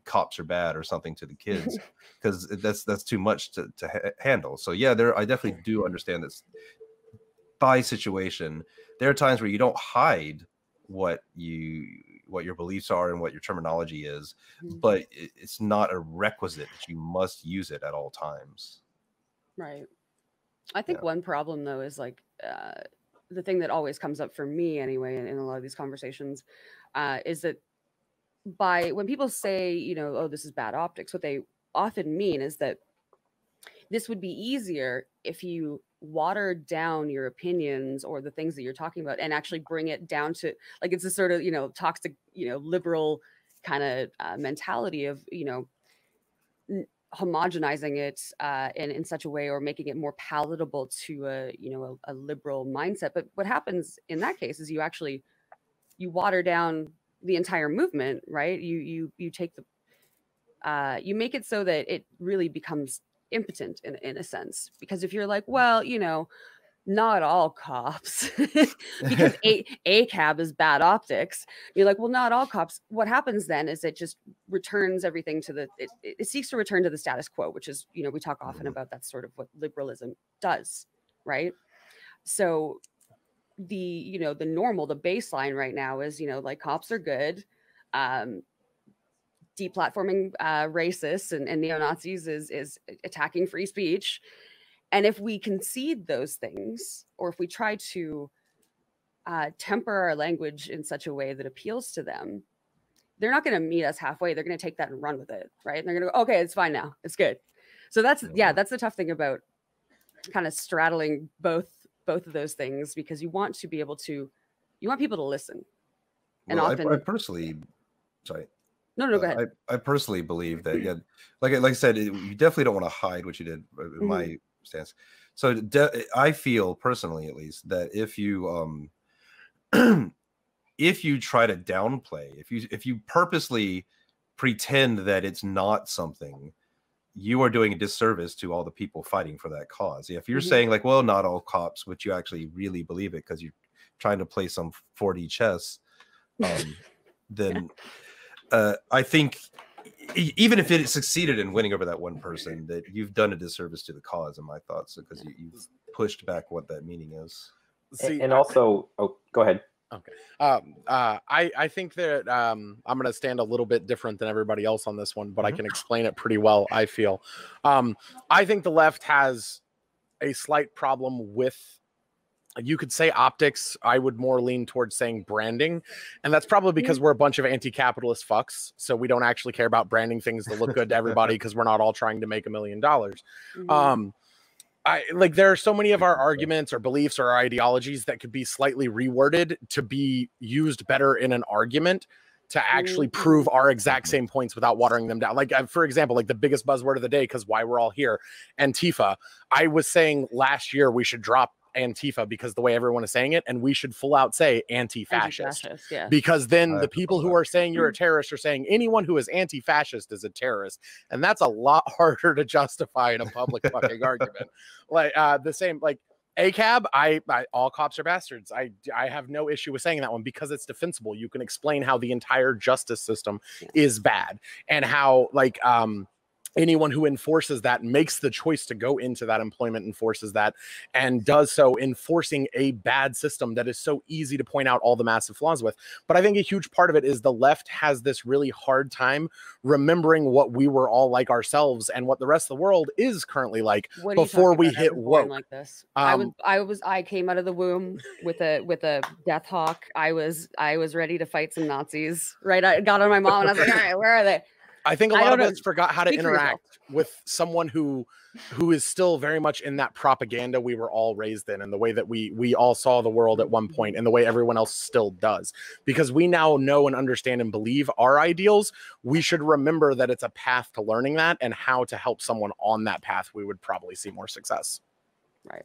cops are bad or something to the kids, because that's too much to handle. So I definitely do understand this by situation. There are times where you don't hide what your beliefs are and what your terminology is, but it's not a requisite that you must use it at all times. Right. I think one problem though is like the thing that always comes up for me anyway in a lot of these conversations is that when people say, you know, oh, this is bad optics, what they often mean is that this would be easier if you watered down your opinions or the things that you're talking about and actually bring it down to like, it's a sort of, you know, toxic, you know, liberal kind of mentality of, you know, homogenizing it in such a way or making it more palatable to a liberal mindset. But what happens in that case is you water down the entire movement, right? You take you make it so that it really becomes impotent in a sense, because if you're like, well, you know, not all cops because a cab is bad optics, you're like, well, not all cops. What happens then is it just returns everything to it seeks to return to the status quo, which is, you know, we talk often about that's sort of what liberalism does, right? So the the normal, the baseline right now is like cops are good, deplatforming racists and neo-Nazis is attacking free speech. And if we concede those things, or if we try to temper our language in such a way that appeals to them, they're not going to meet us halfway. They're going to take that and run with it, right? And they're going to go, okay, it's fine now, it's good. So that's the tough thing about kind of straddling both of those things, because you want people to listen. And well, often I personally, sorry. No, go ahead. I personally believe that, like I said, you definitely don't want to hide what you did, in my stance. So I feel personally, at least, that if you if you try to downplay, if you purposely pretend that it's not something, you are doing a disservice to all the people fighting for that cause. If you're saying like, well, not all cops, but you actually really believe it because you're trying to play some 4D chess, then I think even if it succeeded in winning over that one person, that you've done a disservice to the cause, in my thoughts, because you've pushed back what that meaning is. See, and also, go ahead. Okay. I think that I'm going to stand a little bit different than everybody else on this one, but I can explain it pretty well, I feel. I think the left has a slight problem with, you could say, optics. I would more lean towards saying branding. And that's probably because we're a bunch of anti-capitalist fucks. So we don't actually care about branding things that look good to everybody, because we're not all trying to make $1 million. There are so many of our arguments or beliefs or our ideologies that could be slightly reworded to be used better in an argument to actually prove our exact same points without watering them down. Like, for example, like the biggest buzzword of the day, because why we're all here, Antifa. I was saying last year we should drop Antifa because the way everyone is saying it, and we should full out say anti-fascist, because then the people who are saying you're a terrorist are saying anyone who is anti-fascist is a terrorist, and that's a lot harder to justify in a public fucking argument. Like the same, like ACAB, I all cops are bastards. I have no issue with saying that one because it's defensible. You can explain how the entire justice system is bad, and how like anyone who enforces that makes the choice to go into that employment, enforces that, and does so enforcing a bad system that is so easy to point out all the massive flaws with. But I think a huge part of it is the left has this really hard time remembering what we were all like ourselves and what the rest of the world is currently like before we hit woke. Like this, I came out of the womb with a death hawk. I was ready to fight some Nazis. Right, I got on my mom and I was like, all right, where are they? I think a lot of us forgot how to interact with someone who is still very much in that propaganda we were all raised in, and the way that we all saw the world at one point, and the way everyone else still does. Because we now know and understand and believe our ideals, we should remember that it's a path to learning that, and how to help someone on that path. We would probably see more success. Right.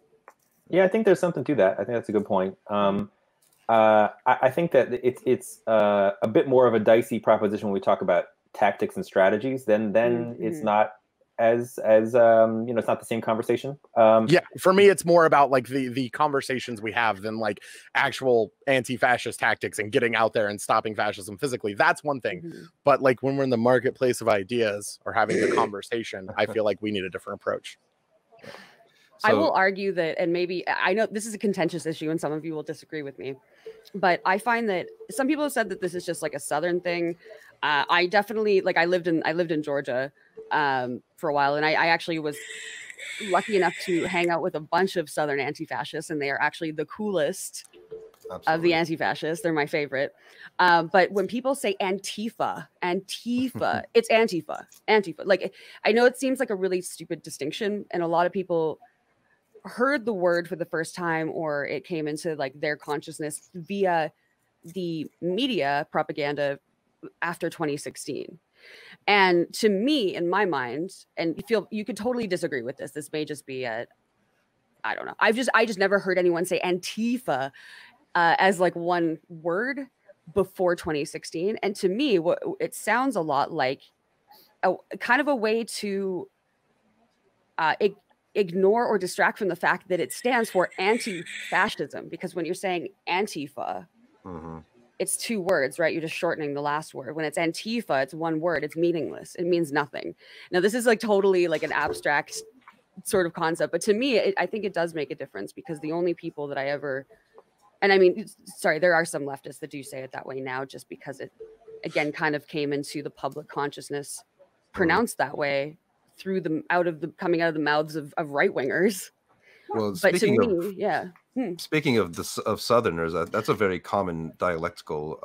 Yeah, I think there's something to that. I think that's a good point. I think that it's a bit more of a dicey proposition when we talk about tactics and strategies, then it's not as it's not the same conversation. Yeah, for me it's more about like the conversations we have than like actual anti-fascist tactics and getting out there and stopping fascism physically. That's one thing. But like when we're in the marketplace of ideas or having the conversation, I feel like we need a different approach. I will argue that, and maybe I know this is a contentious issue and some of you will disagree with me, but I find that some people have said that this is just like a Southern thing. I definitely, like, I lived in Georgia for a while, and I actually was lucky enough to hang out with a bunch of Southern anti-fascists, and they are actually the coolest of the anti-fascists. They're my favorite. But when people say Antifa, it's Antifa. Like, I know it seems like a really stupid distinction, and a lot of people heard the word for the first time, or it came into like their consciousness via the media propaganda after 2016. And to me, in my mind, and you could totally disagree with this. This may just be I don't know. I just never heard anyone say Antifa as like one word before 2016. And to me, it sounds a lot like a kind of a way to ignore or distract from the fact that it stands for anti-fascism. Because when you're saying Antifa, it's two words, right? You're just shortening the last word. When it's Antifa, it's one word. It's meaningless. It means nothing. Now, this is like totally like an abstract sort of concept, but to me, I think it does make a difference, because the only people that I ever And I mean, sorry, there are some leftists that do say it that way now, just because it, again, kind of came into the public consciousness, pronounced that way through coming out of the mouths of right wingers. Well, but to me, yeah. Speaking of Southerners, that's a very common dialectical.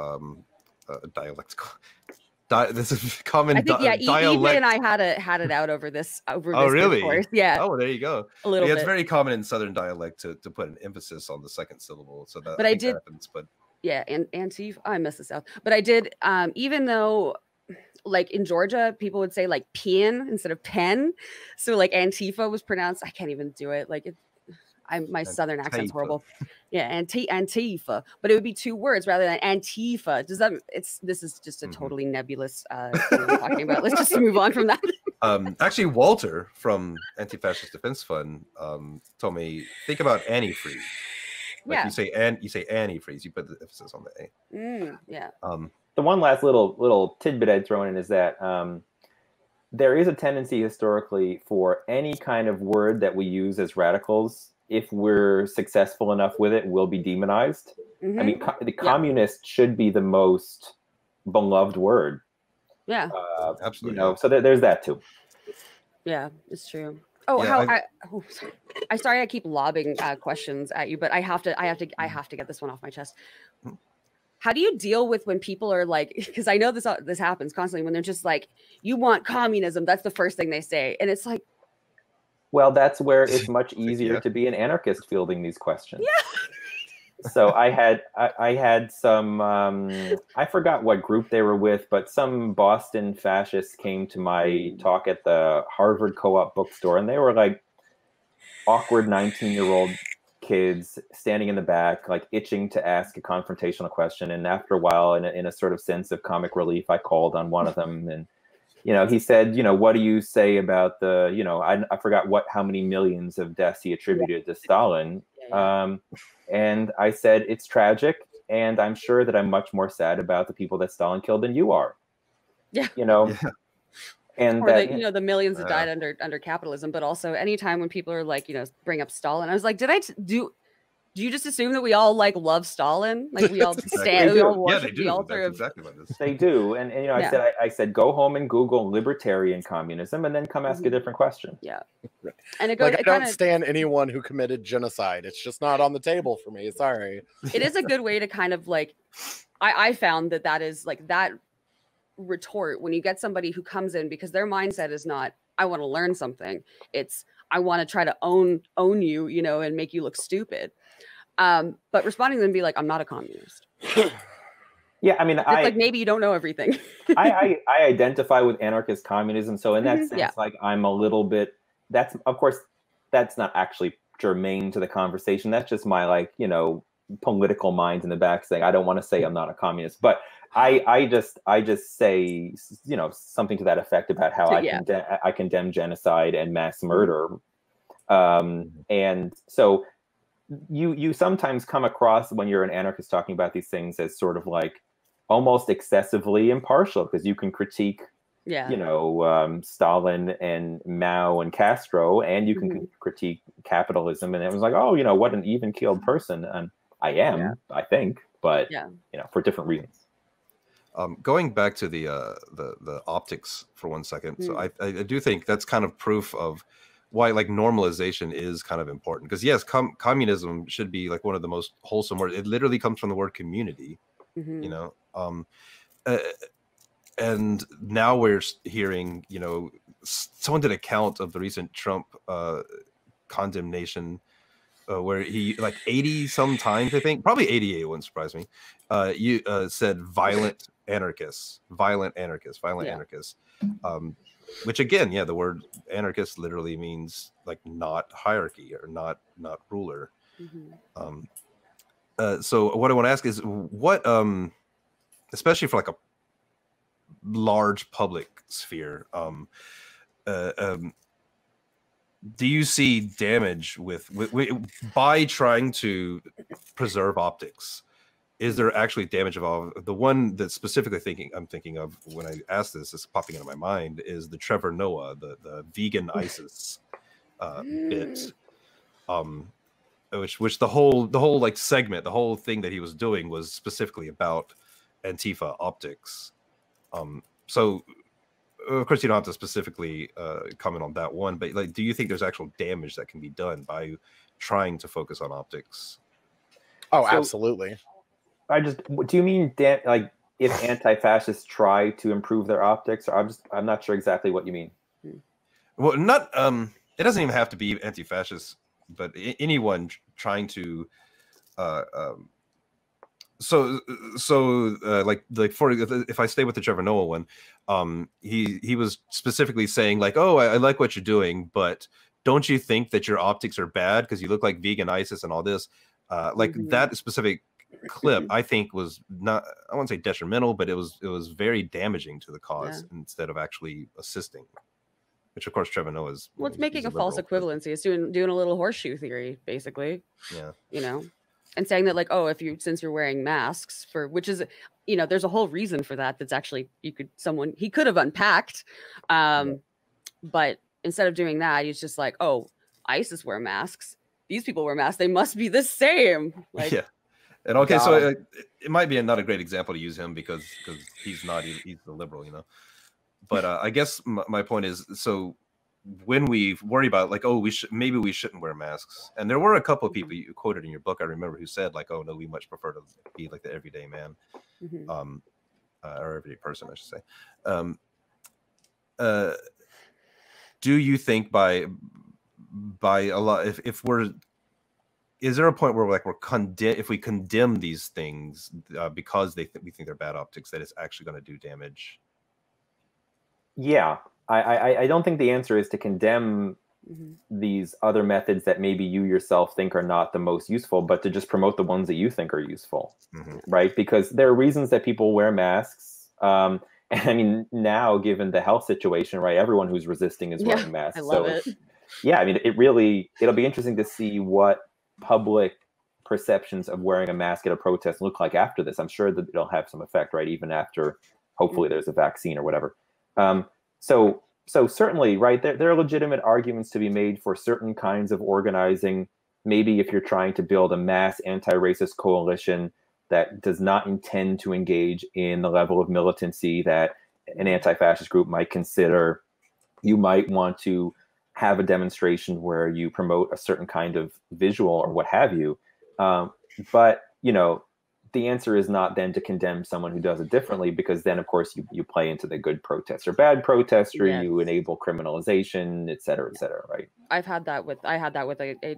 This is common. I think dialect. Eva and I had it out over this. Oh, really? Discourse. Yeah. Oh, there you go. A little bit. It's very common in Southern dialect to put an emphasis on the second syllable, so that. But I did. Happens, but yeah, and I miss the South. But I did. Even though, like in Georgia, people would say like "pin" instead of "pen," so like Antifa was pronounced. I can't even do it. Like my Southern accent's horrible. Yeah, Antifa, but it would be 2 words rather than Antifa. This is just a totally nebulous thing we're talking about. Let's just move on from that. Actually, Walter from Anti-Fascist Defense Fund told me, think about antifreeze. Like you say antifreeze, you put the emphasis on the A. Yeah. The one last little tidbit I'd throw in is that there is a tendency historically for any kind of word that we use as radicals, if we're successful enough with it, will be demonized. I mean, the communist should be the most beloved word. Yeah, absolutely. You know, so there's that too. Yeah, it's true. Oh, yeah, I'm sorry I keep lobbing questions at you, but I have to get this one off my chest. How do you deal with when people are like, because I know this happens constantly, when they're just like, you want communism, that's the first thing they say, and it's like, well, that's where it's much easier to be an anarchist fielding these questions. Yeah. So I had some, I forgot what group they were with, but some Boston fascists came to my talk at the Harvard Co-op bookstore, and they were like awkward 19-year-old kids standing in the back, like itching to ask a confrontational question. And after a while, in a sort of sense of comic relief, I called on one of them, and he said, what do you say about the, I forgot how many millions of deaths he attributed to Stalin. And I said, it's tragic. And I'm sure that I'm much more sad about the people that Stalin killed than you are. Yeah. And or the millions that died under capitalism, but also anytime when people are like, bring up Stalin, I was like, do you just assume that we all like love Stalin? Like we all stand, we all worship the altar of exactly what it is. They do, and I said go home and Google libertarian communism, and then come ask a different question. Yeah, and it goes. Like, I don't stand anyone who committed genocide. It's just not on the table for me. Sorry. It is a good way to kind of like, I found that is like that retort when you get somebody who comes in because their mindset is not I want to learn something. It's I want to try to own you, and make you look stupid. But responding to them and be like, I'm not a communist. Yeah, I mean, it's like maybe you don't know everything. I identify with anarchist communism, so in that sense, like I'm a little bit. That's of course that's not actually germane to the conversation. That's just my political mind in the back saying I don't want to say I'm not a communist, but I just say something to that effect about how I condemn genocide and mass murder, and so. You sometimes come across when you're an anarchist talking about these things as sort of like almost excessively impartial because you can critique, Stalin and Mao and Castro, and you can critique capitalism. And it was like, oh, what an even-keeled person. And I am, I think, but for different reasons. Going back to the optics for 1 second. So I do think that's kind of proof of why like normalization is kind of important, because yes, communism should be like one of the most wholesome words. It literally comes from the word community, and now we're hearing, someone did a count of the recent Trump condemnation where he like 80 some times, I think probably 88 wouldn't surprise me, said violent anarchists. Which again, the word anarchist literally means like not hierarchy or not ruler. So what I want to ask is what, especially for like a large public sphere, do you see damage with by trying to preserve optics? Is there actually damage involved? The one that specifically I'm thinking of when I ask this is popping into my mind is the Trevor Noah, the vegan ISIS bit. which the whole like segment, the whole thing that he was doing was specifically about Antifa optics. So of course you don't have to specifically comment on that one, but like, do you think there's actual damage that can be done by trying to focus on optics? Oh, so, absolutely. Do you mean like if anti-fascists try to improve their optics? Or I'm not sure exactly what you mean. Well, not it doesn't even have to be anti-fascist, but anyone trying to like for if I stay with the Trevor Noah one, he was specifically saying like, oh, I like what you're doing, but don't you think that your optics are bad because you look like vegan ISIS and all this? Like that specific clip, I think was not, I won't say detrimental, but it was very damaging to the cause instead of actually assisting. Which of course Trevor Noah is. Well, it's making a false equivalency. It's doing a little horseshoe theory, basically. Yeah. You know, and saying that like, oh, since you're wearing masks which is, you know, there's a whole reason for that. That's actually he could have unpacked, but instead of doing that, he's just like, oh, ISIS wear masks. These people wear masks. They must be the same. Like, yeah. And okay, so it might be not a great example to use him because he's the liberal, you know. But I guess my point is, so when we worry about like, oh, maybe we shouldn't wear masks, and there were a couple of people you quoted in your book, I remember, who said like, oh no, we much prefer to be like the everyday man, or everyday person, I should say. Do you think by a lot, is there a point where like if we condemn these things because we think they're bad optics, that it's actually going to do damage? Yeah, I don't think the answer is to condemn these other methods that maybe you yourself think are not the most useful, but to just promote the ones that you think are useful, right? Because there are reasons that people wear masks. And I mean, now given the health situation, right, everyone who's resisting is wearing masks. I love it. Yeah, I mean, it'll be interesting to see what public perceptions of wearing a mask at a protest look like after this. I'm sure that it'll have some effect, right, even after hopefully there's a vaccine or whatever. So certainly, right, there are legitimate arguments to be made for certain kinds of organizing. Maybe if you're trying to build a mass anti-racist coalition that does not intend to engage in the level of militancy that an anti-fascist group might consider, you might want to have a demonstration where you promote a certain kind of visual or what have you. But, you know, the answer is not then to condemn someone who does it differently, because then, of course, you play into the good protest or bad protest, or you enable criminalization, et cetera, right? I had that with a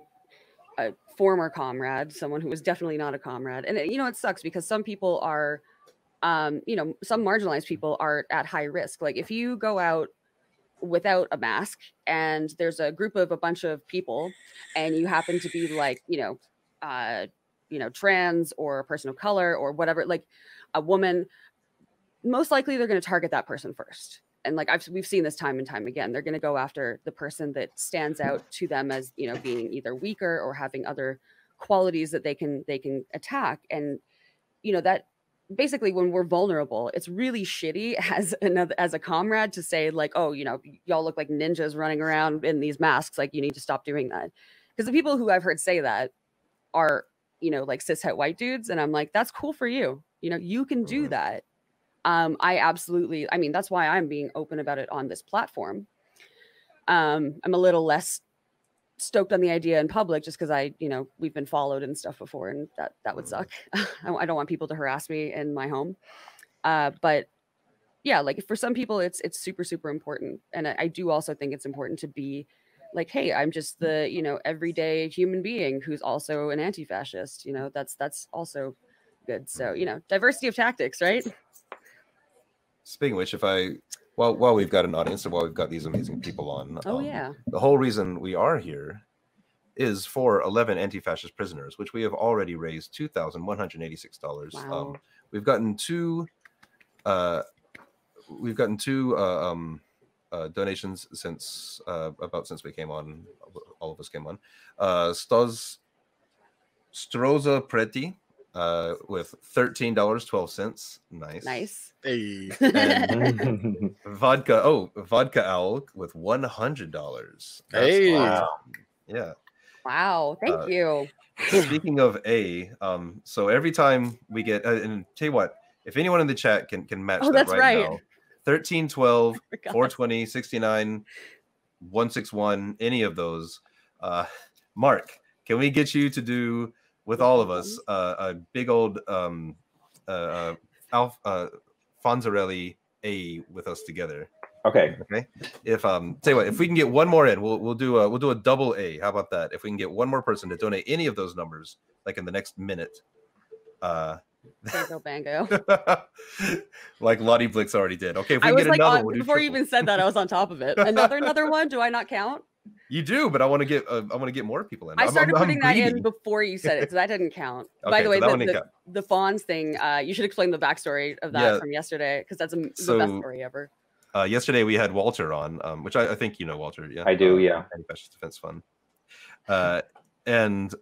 former comrade, someone who was definitely not a comrade. And, you know, it sucks because some people are, you know, some marginalized people are at high risk. Like if you go out without a mask and there's a group of a bunch of people and you happen to be like, you know, trans or a person of color or whatever, like a woman, most likely they're going to target that person first. And like we've seen this time and time again, they're going to go after the person that stands out to them as, you know, being either weaker or having other qualities that they can attack. And, you know, that basically when we're vulnerable, it's really shitty as a comrade to say like, oh, you know, y'all look like ninjas running around in these masks. Like you need to stop doing that. Because the people who I've heard say that are, you know, like cishet white dudes. And I'm like, that's cool for you. You know, you can do that. I mean, that's why I'm being open about it on this platform. I'm a little less stoked on the idea in public just because we've been followed and stuff before, and that would suck. I don't want people to harass me in my home. But yeah, like for some people it's super, super important. And I do also think it's important to be like, hey, I'm just the, you know, everyday human being who's also an anti-fascist, you know, that's also good. So, you know, diversity of tactics, right? Speaking of which, while we've got an audience and while we've got these amazing people on, the whole reason we are here is for 11 anti-fascist prisoners, which we have already raised $2,186. Wow. We've gotten two donations since we came on. All of us came on. Stroza Preti with $13.12. Nice. Hey. And Vodka Owl with $100. Hey. Awesome. Yeah. Wow, thank you. Speaking of A, so every time we get, and tell you what, if anyone in the chat can match that right now, 13, 12, 420, 69, 161, any of those. Mark, can we get you to do with all of us a big old Fonzarelli A with us together? Okay. If tell you what, if we can get one more in, we'll do a double A. How about that? If we can get one more person to donate any of those numbers, like in the next minute, Bango. like Lottie Blix already did. Okay, if we I can was get like, another one, before you even said that, I was on top of it. Another one? Do I not count? You do, but I want to get more people in. I started putting that in before you said it, so that didn't count. Okay, by the way, so the Fawns thing, you should explain the backstory of that from yesterday, because that's the best story ever. Yesterday we had Walter on, which I think you know Walter. Yeah, I do. Yeah, Anti-Fascist Defense Fund. And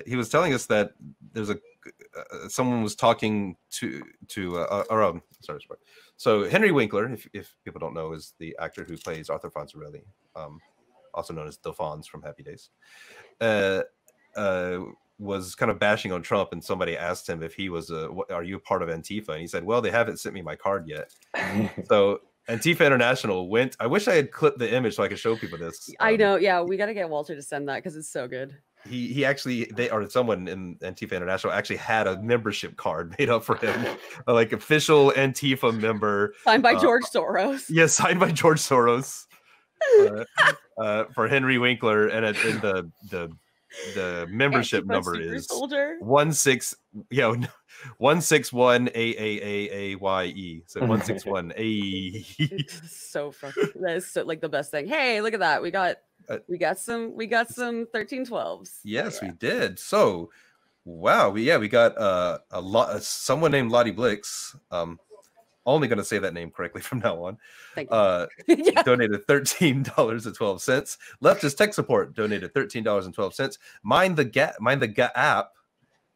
he was telling us that there's someone was talking to sorry. So Henry Winkler, if people don't know, is the actor who plays Arthur Fonzarelli, also known as the Fonz from Happy Days. Was kind of bashing on Trump, and somebody asked him if he was are you a part of Antifa? And he said, well, they haven't sent me my card yet. So Antifa International went. I wish I had clipped the image so I could show people this. I know. Yeah, we got to get Walter to send that because it's so good. He actually, someone in Antifa International actually had a membership card made up for him, like official Antifa member, signed by George Soros. Yeah, signed by George Soros for Henry Winkler, and the membership Antifa number Super is Soldier. 161 AAAAYE. So 161 A. So fucking. That is so, like the best thing. Hey, look at that. We got some 1312s. Yes, we did. So, wow, we got a lot. Someone named Lottie Blix. Only going to say that name correctly from now on. Thank you. Donated $13.12. Leftist Tech Support donated $13.12. Mind the Gap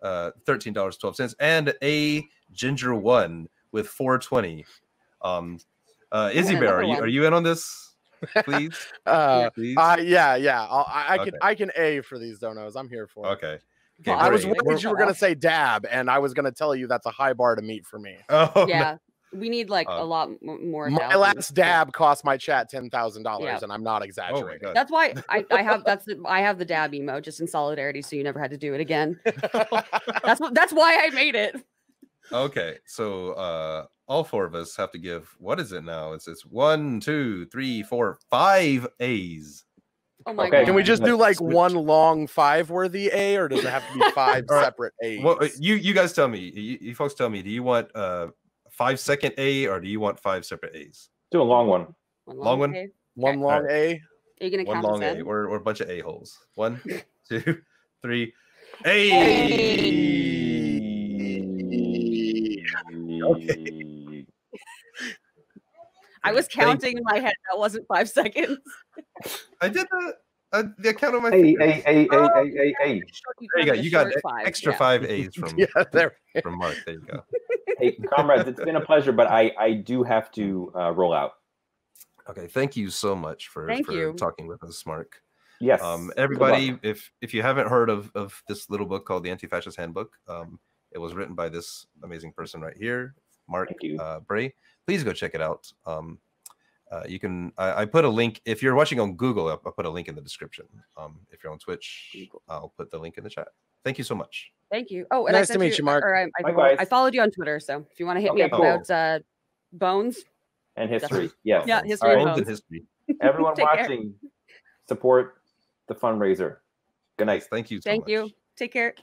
$13.12, and a Ginger One with 420. Izzybear, are you in on this? Please. Please? Yeah. I can A for these donos. I'm here for it. Okay. I was worried you were going to say dab, and I was going to tell you that's a high bar to meet for me. Oh yeah. No. We need like a lot more. My last dab cost my chat $10,000, and I'm not exaggerating. That's why I have the dab emo just in solidarity, so you never had to do it again. That's why I made it. Okay, so all four of us have to give. What is it now? It's 1, 2, 3, 4, 5 A's. Oh my God. Can we just do like one long 5-worthy A, or does it have to be 5 separate A's? Well, you guys tell me. You folks tell me. Do you want 5-second A, or do you want 5 separate A's? Do a long one. Long one? A. One long A? Are you going to count one long as A? We're a bunch of A-holes. 1, 2, 3. A! Okay. I was counting in my head. That wasn't 5 seconds. I did the account on my A. There you go. You got extra 5 A's from Mark. There you go. Hey, comrades, it's been a pleasure, but I do have to roll out. Okay, thank you so much for talking with us, Mark. Yes. Everybody, if you haven't heard of this little book called the Anti-Fascist Handbook, it was written by this amazing person right here, Mark Bray. Please go check it out. You can. I put a link. If you're watching on Google, I'll put a link in the description. If you're on Twitch, I'll put the link in the chat. Thank you so much. Thank you. Oh, and nice to meet you, Mark. I followed you on Twitter, so if you want to hit me up about bones and history, yes, yeah, history, bones and history. Everyone watching, support the fundraiser. Good night. Thank you. Thank you. Take care.